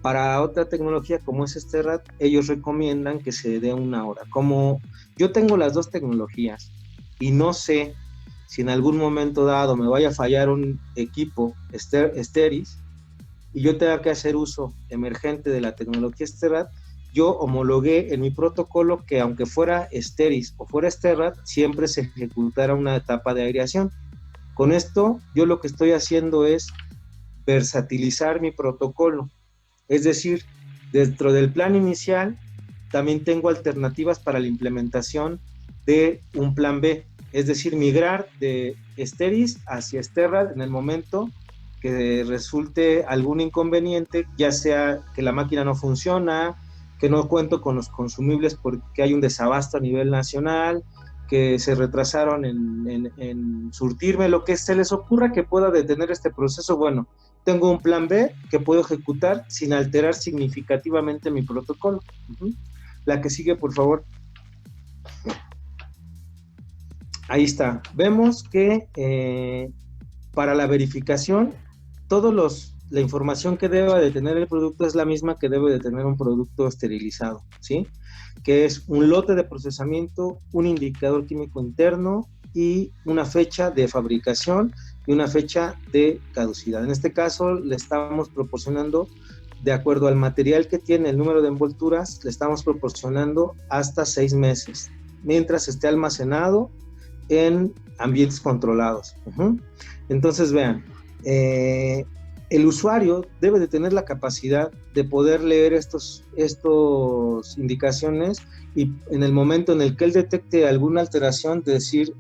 Para otra tecnología como es Sterrat, ellos recomiendan que se dé 1 hora. Como yo tengo las dos tecnologías y no sé si en algún momento dado me vaya a fallar un equipo Steris y yo tenga que hacer uso emergente de la tecnología Sterrat, yo homologué en mi protocolo que aunque fuera Steris o fuera Sterrat, siempre se ejecutara una etapa de aireación. Con esto, yo lo que estoy haciendo es versatilizar mi protocolo. Es decir, dentro del plan inicial, también tengo alternativas para la implementación de un plan B. Es decir, migrar de Steris hacia Sterrat en el momento que resulte algún inconveniente, ya sea que la máquina no funciona, que no cuento con los consumibles porque hay un desabasto a nivel nacional, que se retrasaron en surtirme, lo que se les ocurra que pueda detener este proceso. Bueno, tengo un plan B que puedo ejecutar sin alterar significativamente mi protocolo. La que sigue, por favor. Ahí está. Vemos que para la verificación, la información que debe de tener el producto es la misma que debe de tener un producto esterilizado, ¿sí? Que es un lote de procesamiento, un indicador químico interno y una fecha de fabricación y una fecha de caducidad. En este caso, le estamos proporcionando, de acuerdo al material que tiene, el número de envolturas, le estamos proporcionando hasta 6 meses, mientras esté almacenado en ambientes controlados. Entonces, vean, el usuario debe de tener la capacidad de poder leer estos indicaciones y en el momento en el que él detecte alguna alteración, decir,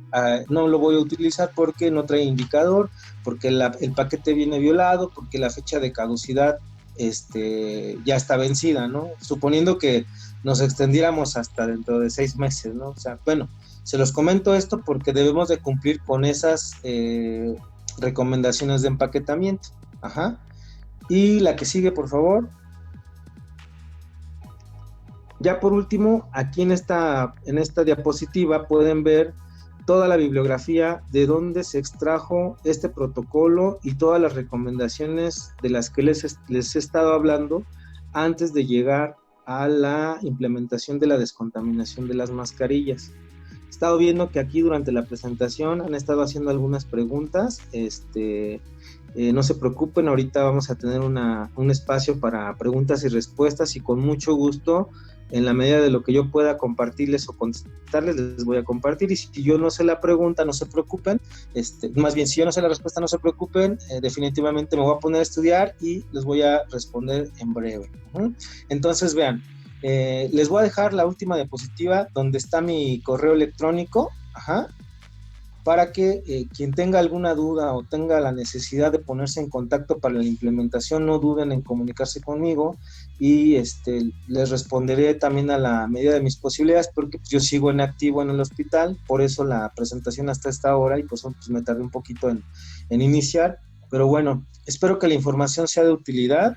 no lo voy a utilizar porque no trae indicador, porque el paquete viene violado, porque la fecha de caducidad ya está vencida, ¿no? Suponiendo que nos extendiéramos hasta dentro de 6 meses, ¿no? O sea, bueno, se los comento esto porque debemos de cumplir con esas recomendaciones de empaquetamiento. Y la que sigue, por favor. Ya por último, aquí en esta diapositiva pueden ver toda la bibliografía de dónde se extrajo este protocolo y todas las recomendaciones de las que les he estado hablando antes de llegar a la implementación de la descontaminación de las mascarillas. He estado viendo que aquí durante la presentación han estado haciendo algunas preguntas. No se preocupen, ahorita vamos a tener un espacio para preguntas y respuestas y con mucho gusto, en la medida de lo que yo pueda compartirles o contestarles, les voy a compartir. Y si yo no sé la pregunta, no se preocupen, más bien si yo no sé la respuesta, no se preocupen, definitivamente me voy a poner a estudiar y les voy a responder en breve. Entonces vean, les voy a dejar la última diapositiva donde está mi correo electrónico, para que quien tenga alguna duda o tenga la necesidad de ponerse en contacto para la implementación, no duden en comunicarse conmigo y les responderé también a la medida de mis posibilidades, porque yo sigo en activo en el hospital, por eso la presentación hasta esta hora y pues me tardé un poquito en iniciar, pero bueno, espero que la información sea de utilidad,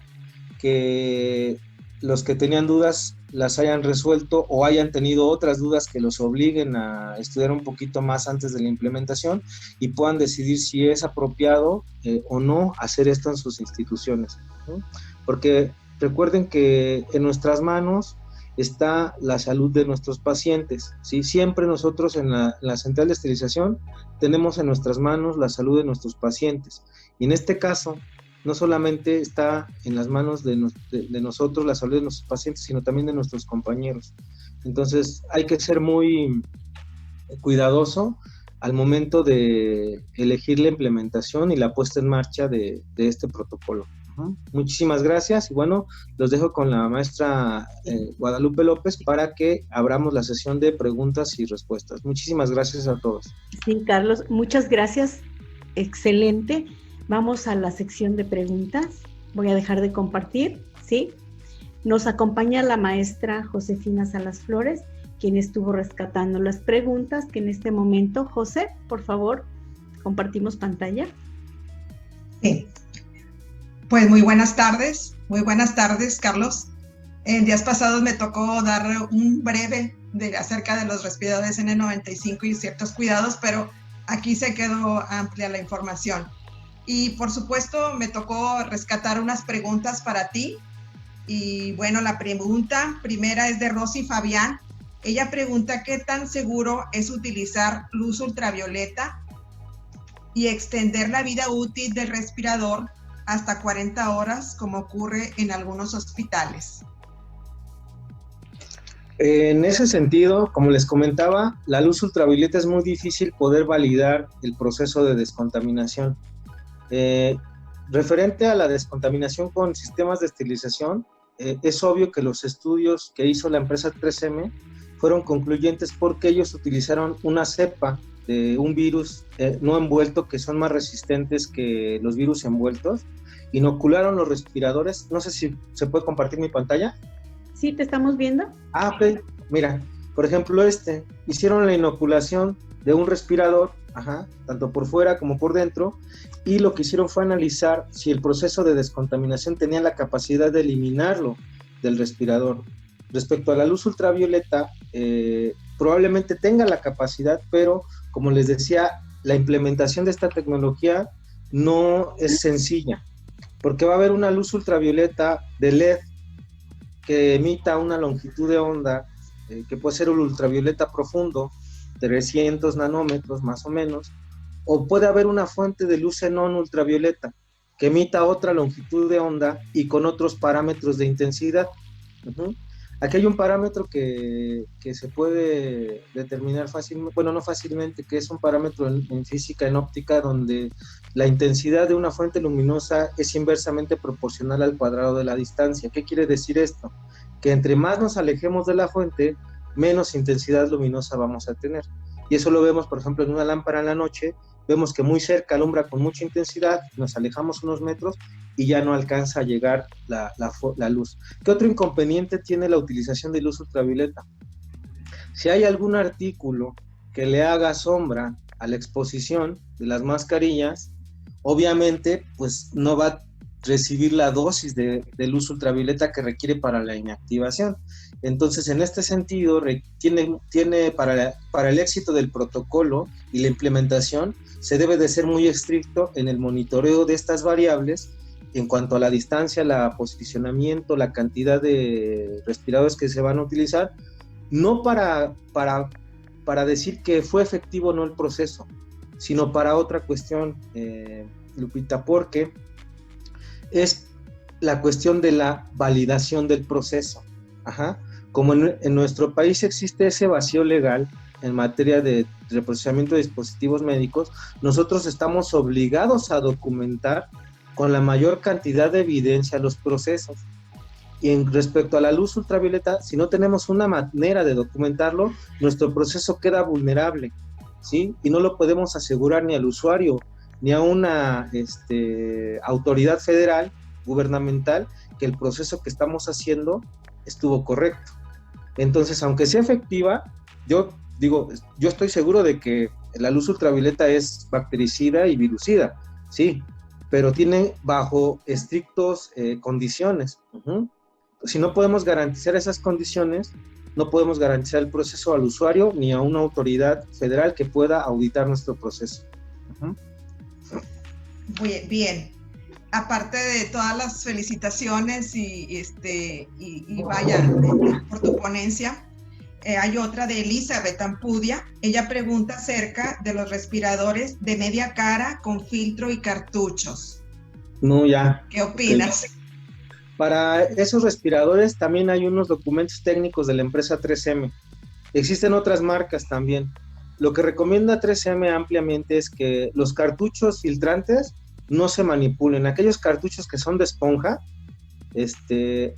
que los que tenían dudas las hayan resuelto o hayan tenido otras dudas que los obliguen a estudiar un poquito más antes de la implementación y puedan decidir si es apropiado o no hacer esto en sus instituciones, ¿no? Porque recuerden que en nuestras manos está la salud de nuestros pacientes, ¿sí? Siempre nosotros en la central de esterilización tenemos en nuestras manos la salud de nuestros pacientes y en este caso no solamente está en las manos de nosotros, la salud de nuestros pacientes, sino también de nuestros compañeros. Entonces hay que ser muy cuidadoso al momento de elegir la implementación y la puesta en marcha de este protocolo. Muchísimas gracias y bueno, los dejo con la maestra Guadalupe López para que abramos la sesión de preguntas y respuestas. Muchísimas gracias a todos. Sí, Carlos, muchas gracias. Excelente. Vamos a la sección de preguntas. Voy a dejar de compartir, ¿sí? Nos acompaña la maestra Josefina Salas Flores, quien estuvo rescatando las preguntas que en este momento, José, por favor, compartimos pantalla. Sí. Pues muy buenas tardes, Carlos. En días pasados me tocó dar un breve acerca de los respiradores N95 y ciertos cuidados, pero aquí se quedó amplia la información. Y por supuesto me tocó rescatar unas preguntas para ti. Y bueno, la pregunta primera es de Rosy Fabián. Ella pregunta qué tan seguro es utilizar luz ultravioleta y extender la vida útil del respirador hasta 40 horas, como ocurre en algunos hospitales. En ese sentido, como les comentaba, la luz ultravioleta es muy difícil poder validar el proceso de descontaminación. Referente a la descontaminación con sistemas de esterilización, es obvio que los estudios que hizo la empresa 3M fueron concluyentes porque ellos utilizaron una cepa de un virus no envuelto que son más resistentes que los virus envueltos. Inocularon los respiradores. No sé si se puede compartir mi pantalla. Sí, te estamos viendo. Ah, ok. Mira, por ejemplo hicieron la inoculación de un respirador, tanto por fuera como por dentro, y lo que hicieron fue analizar si el proceso de descontaminación tenía la capacidad de eliminarlo del respirador. Respecto a la luz ultravioleta, probablemente tenga la capacidad, pero como les decía, la implementación de esta tecnología no es sencilla, porque va a haber una luz ultravioleta de LED que emita una longitud de onda que puede ser un ultravioleta profundo, 300 nanómetros más o menos, o puede haber una fuente de luz xenón ultravioleta que emita otra longitud de onda y con otros parámetros de intensidad. Aquí hay un parámetro que se puede determinar fácilmente, bueno, no fácilmente, que es un parámetro en física, en óptica, donde la intensidad de una fuente luminosa es inversamente proporcional al cuadrado de la distancia. ¿Qué quiere decir esto? Que entre más nos alejemos de la fuente, menos intensidad luminosa vamos a tener. Y eso lo vemos, por ejemplo, en una lámpara en la noche, vemos que muy cerca alumbra con mucha intensidad, nos alejamos unos metros y ya no alcanza a llegar la luz. ¿Qué otro inconveniente tiene la utilización de luz ultravioleta? Si hay algún artículo que le haga sombra a la exposición de las mascarillas, obviamente pues no va a recibir la dosis de luz ultravioleta que requiere para la inactivación. Entonces, en este sentido, tiene para el éxito del protocolo y la implementación, se debe de ser muy estricto en el monitoreo de estas variables en cuanto a la distancia, el posicionamiento, la cantidad de respiradores que se van a utilizar, no para decir que fue efectivo o no el proceso, sino para otra cuestión, Lupita, porque es la cuestión de la validación del proceso. Como en nuestro país existe ese vacío legal en materia de reprocesamiento de dispositivos médicos, nosotros estamos obligados a documentar con la mayor cantidad de evidencia los procesos. Y respecto a la luz ultravioleta, si no tenemos una manera de documentarlo, nuestro proceso queda vulnerable, ¿sí? Y no lo podemos asegurar ni al usuario, ni a una autoridad federal, gubernamental, que el proceso que estamos haciendo estuvo correcto. Entonces, aunque sea efectiva, yo estoy seguro de que la luz ultravioleta es bactericida y virucida, sí, pero tiene bajo estrictos condiciones. Si no podemos garantizar esas condiciones, no podemos garantizar el proceso al usuario ni a una autoridad federal que pueda auditar nuestro proceso. Muy bien. Aparte de todas las felicitaciones y vaya por tu ponencia, hay otra de Elizabeth Ampudia. Ella pregunta acerca de los respiradores de media cara con filtro y cartuchos. No, ya. ¿Qué opinas? Okay. Para esos respiradores también hay unos documentos técnicos de la empresa 3M. Existen otras marcas también. Lo que recomienda 3M ampliamente es que los cartuchos filtrantes no se manipulen. Aquellos cartuchos que son de esponja,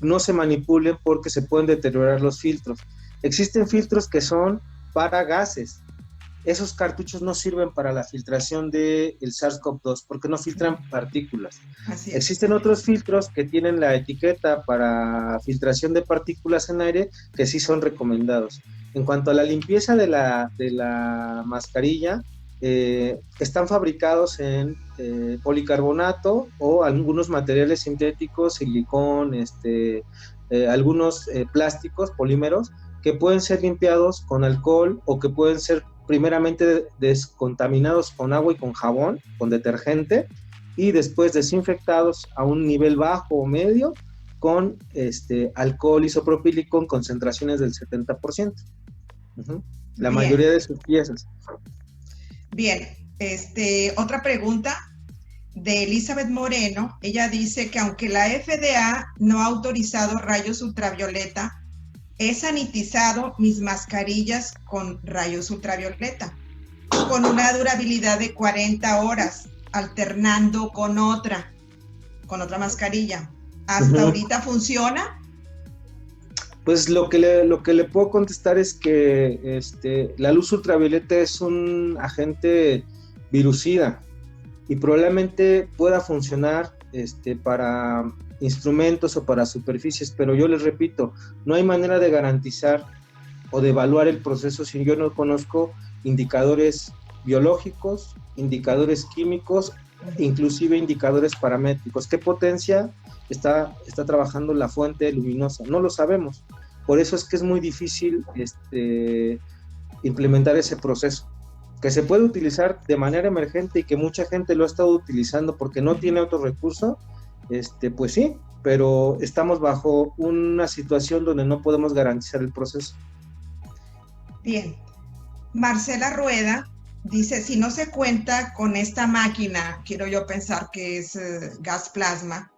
no se manipulen porque se pueden deteriorar los filtros. Existen filtros que son para gases. Esos cartuchos no sirven para la filtración del SARS-CoV-2 porque no filtran partículas. Existen otros filtros que tienen la etiqueta para filtración de partículas en aire que sí son recomendados. En cuanto a la limpieza de la mascarilla, están fabricados en policarbonato o algunos materiales sintéticos, silicón, algunos plásticos, polímeros, que pueden ser limpiados con alcohol o que pueden ser primeramente descontaminados con agua y con jabón, con detergente, y después desinfectados a un nivel bajo o medio con alcohol isopropílico en concentraciones del 70%. La Bien. mayoría de sus piezas. Bien, otra pregunta de Elizabeth Moreno. Ella dice que aunque la FDA no ha autorizado rayos ultravioleta, he sanitizado mis mascarillas con rayos ultravioleta, con una durabilidad de 40 horas, alternando con otra mascarilla. ¿Hasta ahorita funciona? Pues lo que le puedo contestar es que la luz ultravioleta es un agente virucida y probablemente pueda funcionar para instrumentos o para superficies, pero yo les repito, no hay manera de garantizar o de evaluar el proceso si yo no conozco indicadores biológicos, indicadores químicos, inclusive indicadores paramétricos. ¿Qué potencia está trabajando la fuente luminosa? No lo sabemos. Por eso es que es muy difícil implementar ese proceso, que se puede utilizar de manera emergente y que mucha gente lo ha estado utilizando porque no tiene otro recurso. Pues sí, pero estamos bajo una situación donde no podemos garantizar el proceso. Bien. Marcela Rueda dice, si no se cuenta con esta máquina, quiero yo pensar que es gas plasma,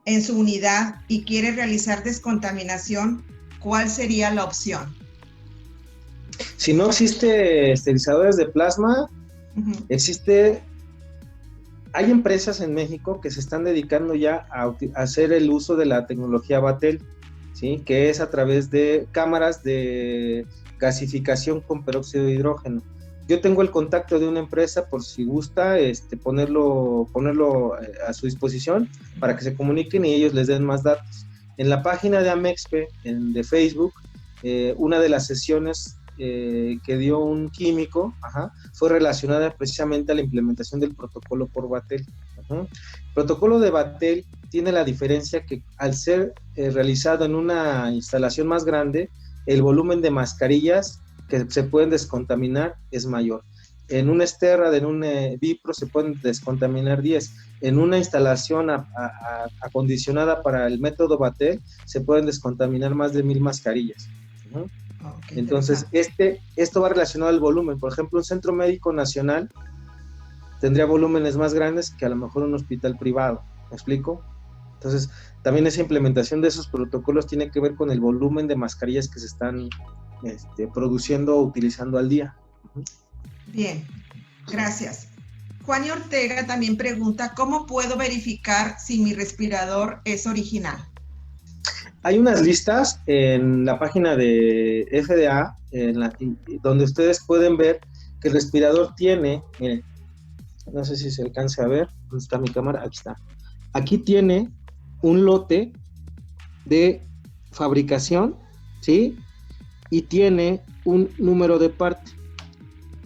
en su unidad y quiere realizar descontaminación, ¿cuál sería la opción? Si no existe esterilizadores de plasma, hay empresas en México que se están dedicando ya a hacer el uso de la tecnología Batel, ¿sí? Que es a través de cámaras de gasificación con peróxido de hidrógeno. Yo tengo el contacto de una empresa por si gusta ponerlo a su disposición para que se comuniquen y ellos les den más datos. En la página de Amexpe, de Facebook, una de las sesiones que dio un químico fue relacionada precisamente a la implementación del protocolo por Batel. El protocolo de Batel tiene la diferencia que al ser realizado en una instalación más grande, el volumen de mascarillas que se pueden descontaminar es mayor. En un Sterra, en un Vipro se pueden descontaminar 10. En una instalación acondicionada para el método Batel se pueden descontaminar más de 1000 mascarillas. Okay, entonces, esto va relacionado al volumen. Por ejemplo, un centro médico nacional tendría volúmenes más grandes que a lo mejor un hospital privado. ¿Me explico? Entonces, también esa implementación de esos protocolos tiene que ver con el volumen de mascarillas que se están produciendo o utilizando al día. Bien, gracias. Juan Ortega también pregunta, ¿cómo puedo verificar si mi respirador es original? Hay unas listas en la página de FDA, donde ustedes pueden ver que el respirador tiene, miren, no sé si se alcanza a ver, ¿dónde está mi cámara? Aquí está. Aquí tiene un lote de fabricación, ¿sí? Y tiene un número de parte,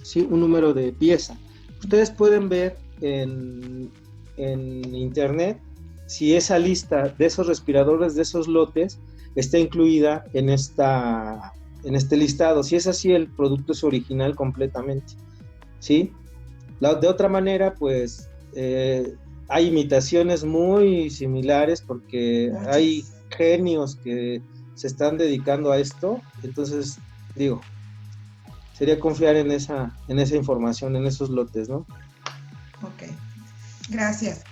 ¿sí? Un número de pieza. Ustedes pueden ver en internet si esa lista de esos respiradores, de esos lotes, está incluida en este listado. Si es así, el producto es original completamente, ¿sí? De otra manera, pues, hay imitaciones muy similares porque hay genios que se están dedicando a esto. Entonces, digo, sería confiar en esa información, en esos lotes, ¿no? Ok, gracias.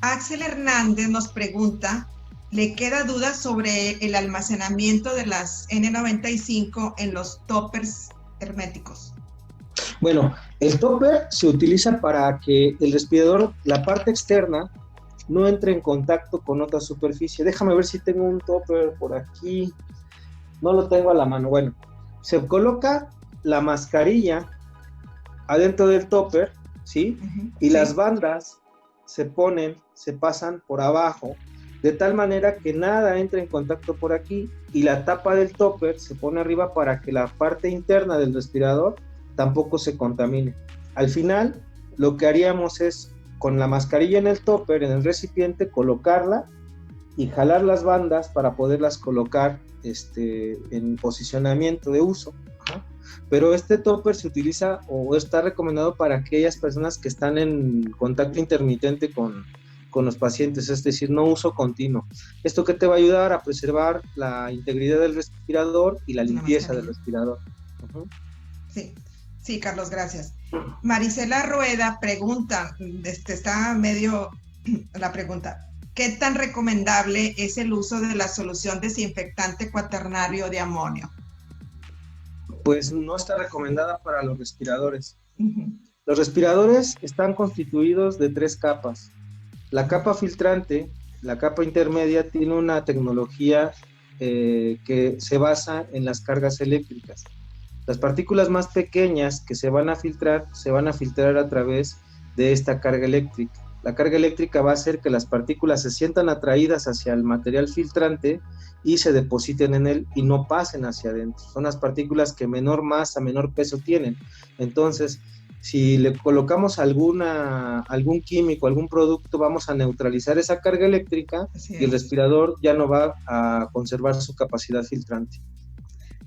Axel Hernández nos pregunta, le queda duda sobre el almacenamiento de las N95 en los toppers herméticos. Bueno, el topper se utiliza para que el respirador, la parte externa, no entre en contacto con otra superficie. Déjame ver si tengo un topper por aquí. No lo tengo a la mano. Bueno, se coloca la mascarilla adentro del topper, ¿sí? Y sí, las bandas se pasan por abajo, de tal manera que nada entre en contacto por aquí, y la tapa del topper se pone arriba para que la parte interna del respirador tampoco se contamine. Al final, lo que haríamos es, con la mascarilla en el topper, en el recipiente, colocarla y jalar las bandas para poderlas colocar en posicionamiento de uso. Pero este topper se utiliza o está recomendado para aquellas personas que están en contacto intermitente con los pacientes, es decir, no uso continuo. ¿Esto qué te va a ayudar? A preservar la integridad del respirador y la limpieza del respirador. Sí, Carlos, gracias. Marisela Rueda pregunta, está medio la pregunta, ¿qué tan recomendable es el uso de la solución desinfectante cuaternario de amonio? Pues no está recomendada para los respiradores. Los respiradores están constituidos de 3 capas. La capa filtrante, la capa intermedia, tiene una tecnología que se basa en las cargas eléctricas. Las partículas más pequeñas que se van a filtrar a través de esta carga eléctrica. La carga eléctrica va a hacer que las partículas se sientan atraídas hacia el material filtrante y se depositen en él y no pasen hacia adentro. Son las partículas que menor masa, menor peso tienen. Entonces, si le colocamos algún químico, algún producto, vamos a neutralizar esa carga eléctrica y el respirador ya no va a conservar su capacidad filtrante.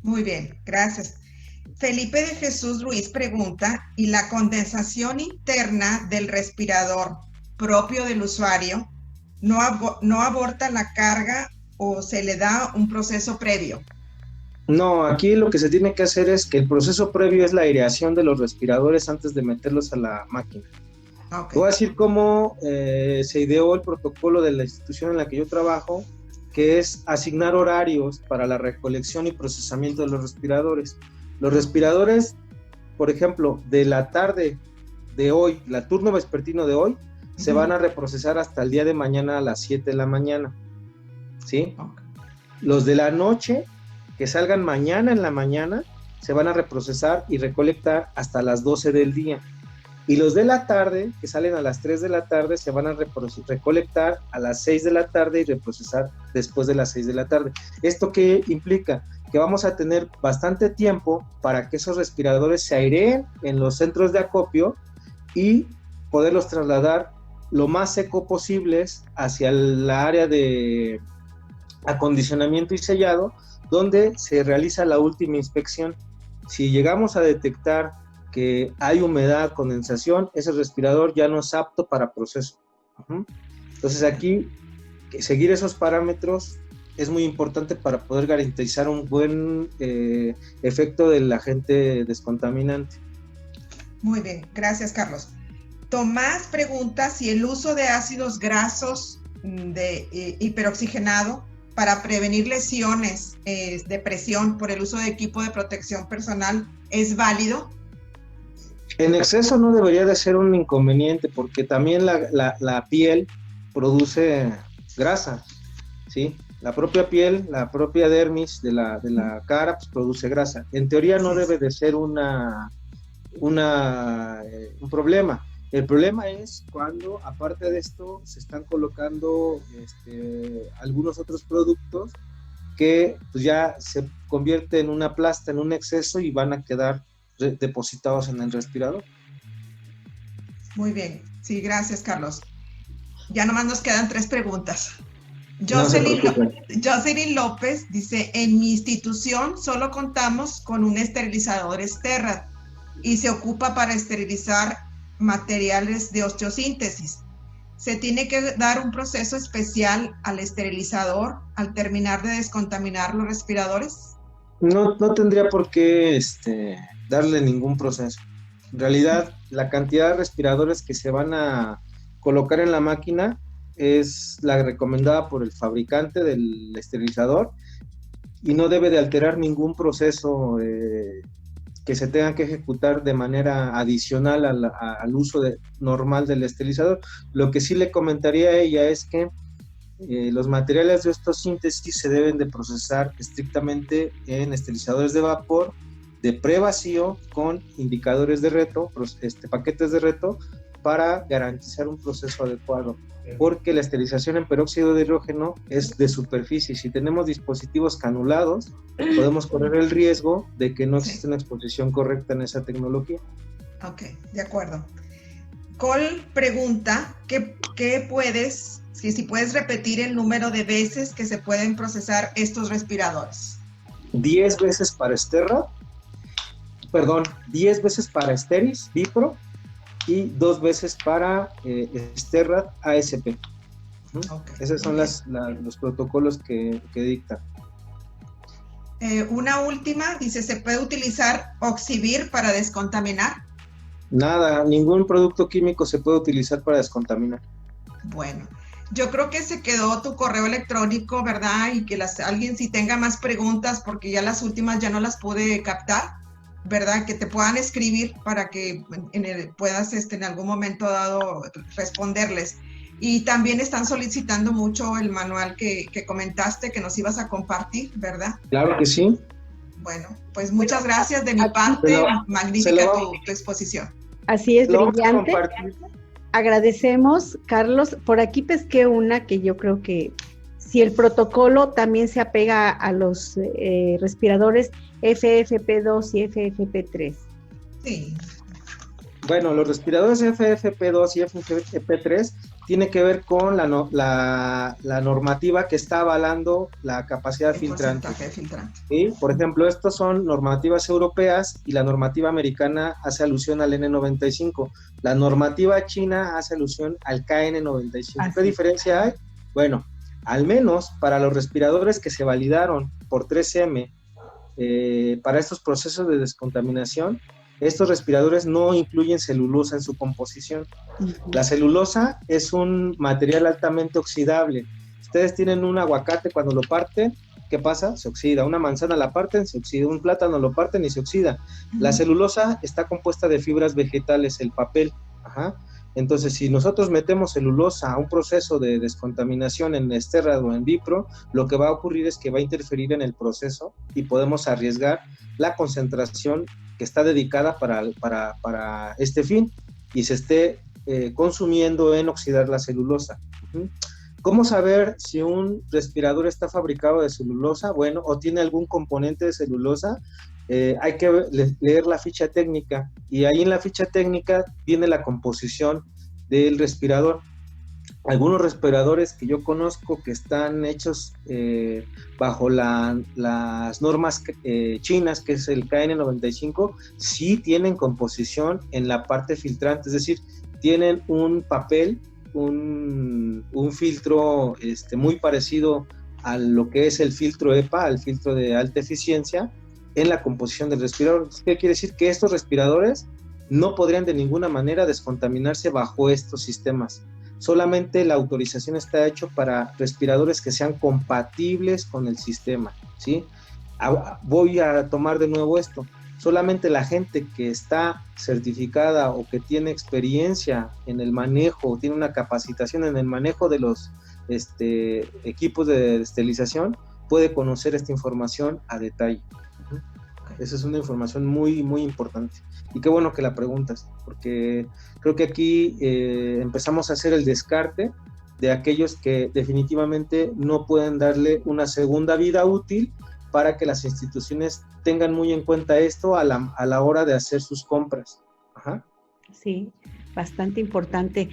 Muy bien, gracias. Felipe de Jesús Ruiz pregunta, ¿y la condensación interna del respirador propio del usuario no aborta la carga o se le da un proceso previo? No, aquí lo que se tiene que hacer es que el proceso previo es la aireación de los respiradores antes de meterlos a la máquina. Okay. Voy a decir cómo se ideó el protocolo de la institución en la que yo trabajo, que es asignar horarios para la recolección y procesamiento de los respiradores. Los respiradores, por ejemplo, de la tarde de hoy, la turno vespertino de hoy, se van a reprocesar hasta el día de mañana a las 7 de la mañana, ¿sí? Okay. Los de la noche, que salgan mañana en la mañana, se van a reprocesar y recolectar hasta las 12 del día. Y los de la tarde, que salen a las 3 de la tarde, se van a recolectar a las 6 de la tarde y reprocesar después de las 6 de la tarde. ¿Esto qué implica? Que vamos a tener bastante tiempo para que esos respiradores se aireen en los centros de acopio y poderlos trasladar lo más seco posibles hacia la área de acondicionamiento y sellado, donde se realiza la última inspección. Si llegamos a detectar que hay humedad, condensación, ese respirador ya no es apto para proceso. Entonces aquí, seguir esos parámetros es muy importante para poder garantizar un buen efecto del agente descontaminante. Muy bien, gracias, Carlos. Tomás pregunta si el uso de ácidos grasos de hiperoxigenado para prevenir lesiones de presión por el uso de equipo de protección personal es válido. En exceso no debería de ser un inconveniente, porque también la piel produce grasa, ¿sí? La propia piel, la propia dermis de la cara, pues, produce grasa. En teoría no debe de ser un problema. El problema es cuando, aparte de esto, se están colocando algunos otros productos que pues, ya se convierte en una plasta, en un exceso, y van a quedar depositados en el respirador. Muy bien, sí, gracias, Carlos. Ya nomás nos quedan 3 preguntas. Jocelyn López dice, en mi institución solo contamos con un esterilizador Sterrat y se ocupa para esterilizar materiales de osteosíntesis. ¿Se tiene que dar un proceso especial al esterilizador al terminar de descontaminar los respiradores? No tendría por qué darle ningún proceso. En realidad, la cantidad de respiradores que se van a colocar en la máquina es la recomendada por el fabricante del esterilizador y no debe de alterar ningún proceso que se tenga que ejecutar de manera adicional al uso normal del esterilizador. Lo que sí le comentaría a ella es que los materiales de osteosíntesis se deben de procesar estrictamente en esterilizadores de vapor de prevacío con indicadores de reto, paquetes de reto, para garantizar un proceso adecuado, porque la esterilización en peróxido de hidrógeno es de superficie. Si tenemos dispositivos canulados, podemos correr el riesgo de que no exista una exposición correcta en esa tecnología. Ok, de acuerdo. Cole pregunta, si puedes repetir el número de veces que se pueden procesar estos respiradores. 10 veces para Sterrat, 10 veces para Steris, Vipro, y 2 veces para Sterrat ASP. Okay. Esos son los protocolos que dictan. Una última, dice, ¿se puede utilizar Oxivir para descontaminar? Nada, ningún producto químico se puede utilizar para descontaminar. Bueno, yo creo que se quedó tu correo electrónico, ¿verdad? Y que alguien si tenga más preguntas, porque ya las últimas ya no las pude captar, ¿verdad? Que te puedan escribir para que puedas en algún momento dado responderles. Y también están solicitando mucho el manual que comentaste, que nos ibas a compartir, ¿verdad? Claro que sí. Bueno, pues muchas gracias de mi parte. Magnífica tu exposición. Así es, brillante. Agradecemos, Carlos. Por aquí pesqué una que yo creo que si el protocolo también se apega a los respiradores FFP2 y FFP3. Sí. Bueno, los respiradores FFP2 y FFP3 tiene que ver con la normativa que está avalando la capacidad filtrante. ¿Sí? Por ejemplo, estas son normativas europeas y la normativa americana hace alusión al N95. La normativa china hace alusión al KN95. ¿Qué diferencia hay? Bueno, al menos para los respiradores que se validaron por 3M para estos procesos de descontaminación, estos respiradores no incluyen celulosa en su composición. La celulosa es un material altamente oxidable. Ustedes tienen un aguacate, cuando lo parten, ¿qué pasa? Se oxida. Una manzana la parten, se oxida. Un plátano lo parten y se oxida. La celulosa está compuesta de fibras vegetales, el papel. Entonces, si nosotros metemos celulosa a un proceso de descontaminación en Sterrat o en Vipro, lo que va a ocurrir es que va a interferir en el proceso y podemos arriesgar la concentración que está dedicada para este fin y se esté consumiendo en oxidar la celulosa. ¿Cómo saber si un respirador está fabricado de celulosa? Bueno, o tiene algún componente de celulosa. Hay que leer la ficha técnica y ahí en la ficha técnica viene la composición del respirador. Algunos respiradores que yo conozco que están hechos bajo las normas chinas, que es el KN95, sí tienen composición en la parte filtrante, es decir, tienen un papel, un filtro muy parecido a lo que es el filtro EPA, el filtro de alta eficiencia, en la composición del respirador. ¿Qué quiere decir? Que estos respiradores no podrían de ninguna manera descontaminarse bajo estos sistemas. Solamente la autorización está hecha para respiradores que sean compatibles con el sistema, ¿sí? Voy a tomar de nuevo esto. Solamente la gente que está certificada o que tiene experiencia en el manejo, tiene una capacitación en el manejo de los equipos de esterilización, puede conocer esta información a detalle. Esa es una información muy, muy importante. Y qué bueno que la preguntas, porque creo que aquí empezamos a hacer el descarte de aquellos que definitivamente no pueden darle una segunda vida útil para que las instituciones tengan muy en cuenta esto a la hora de hacer sus compras. Sí, bastante importante.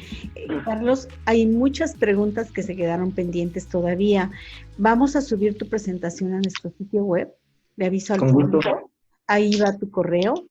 Carlos, hay muchas preguntas que se quedaron pendientes todavía. Vamos a subir tu presentación a nuestro sitio web. Le aviso al público. Ahí va tu correo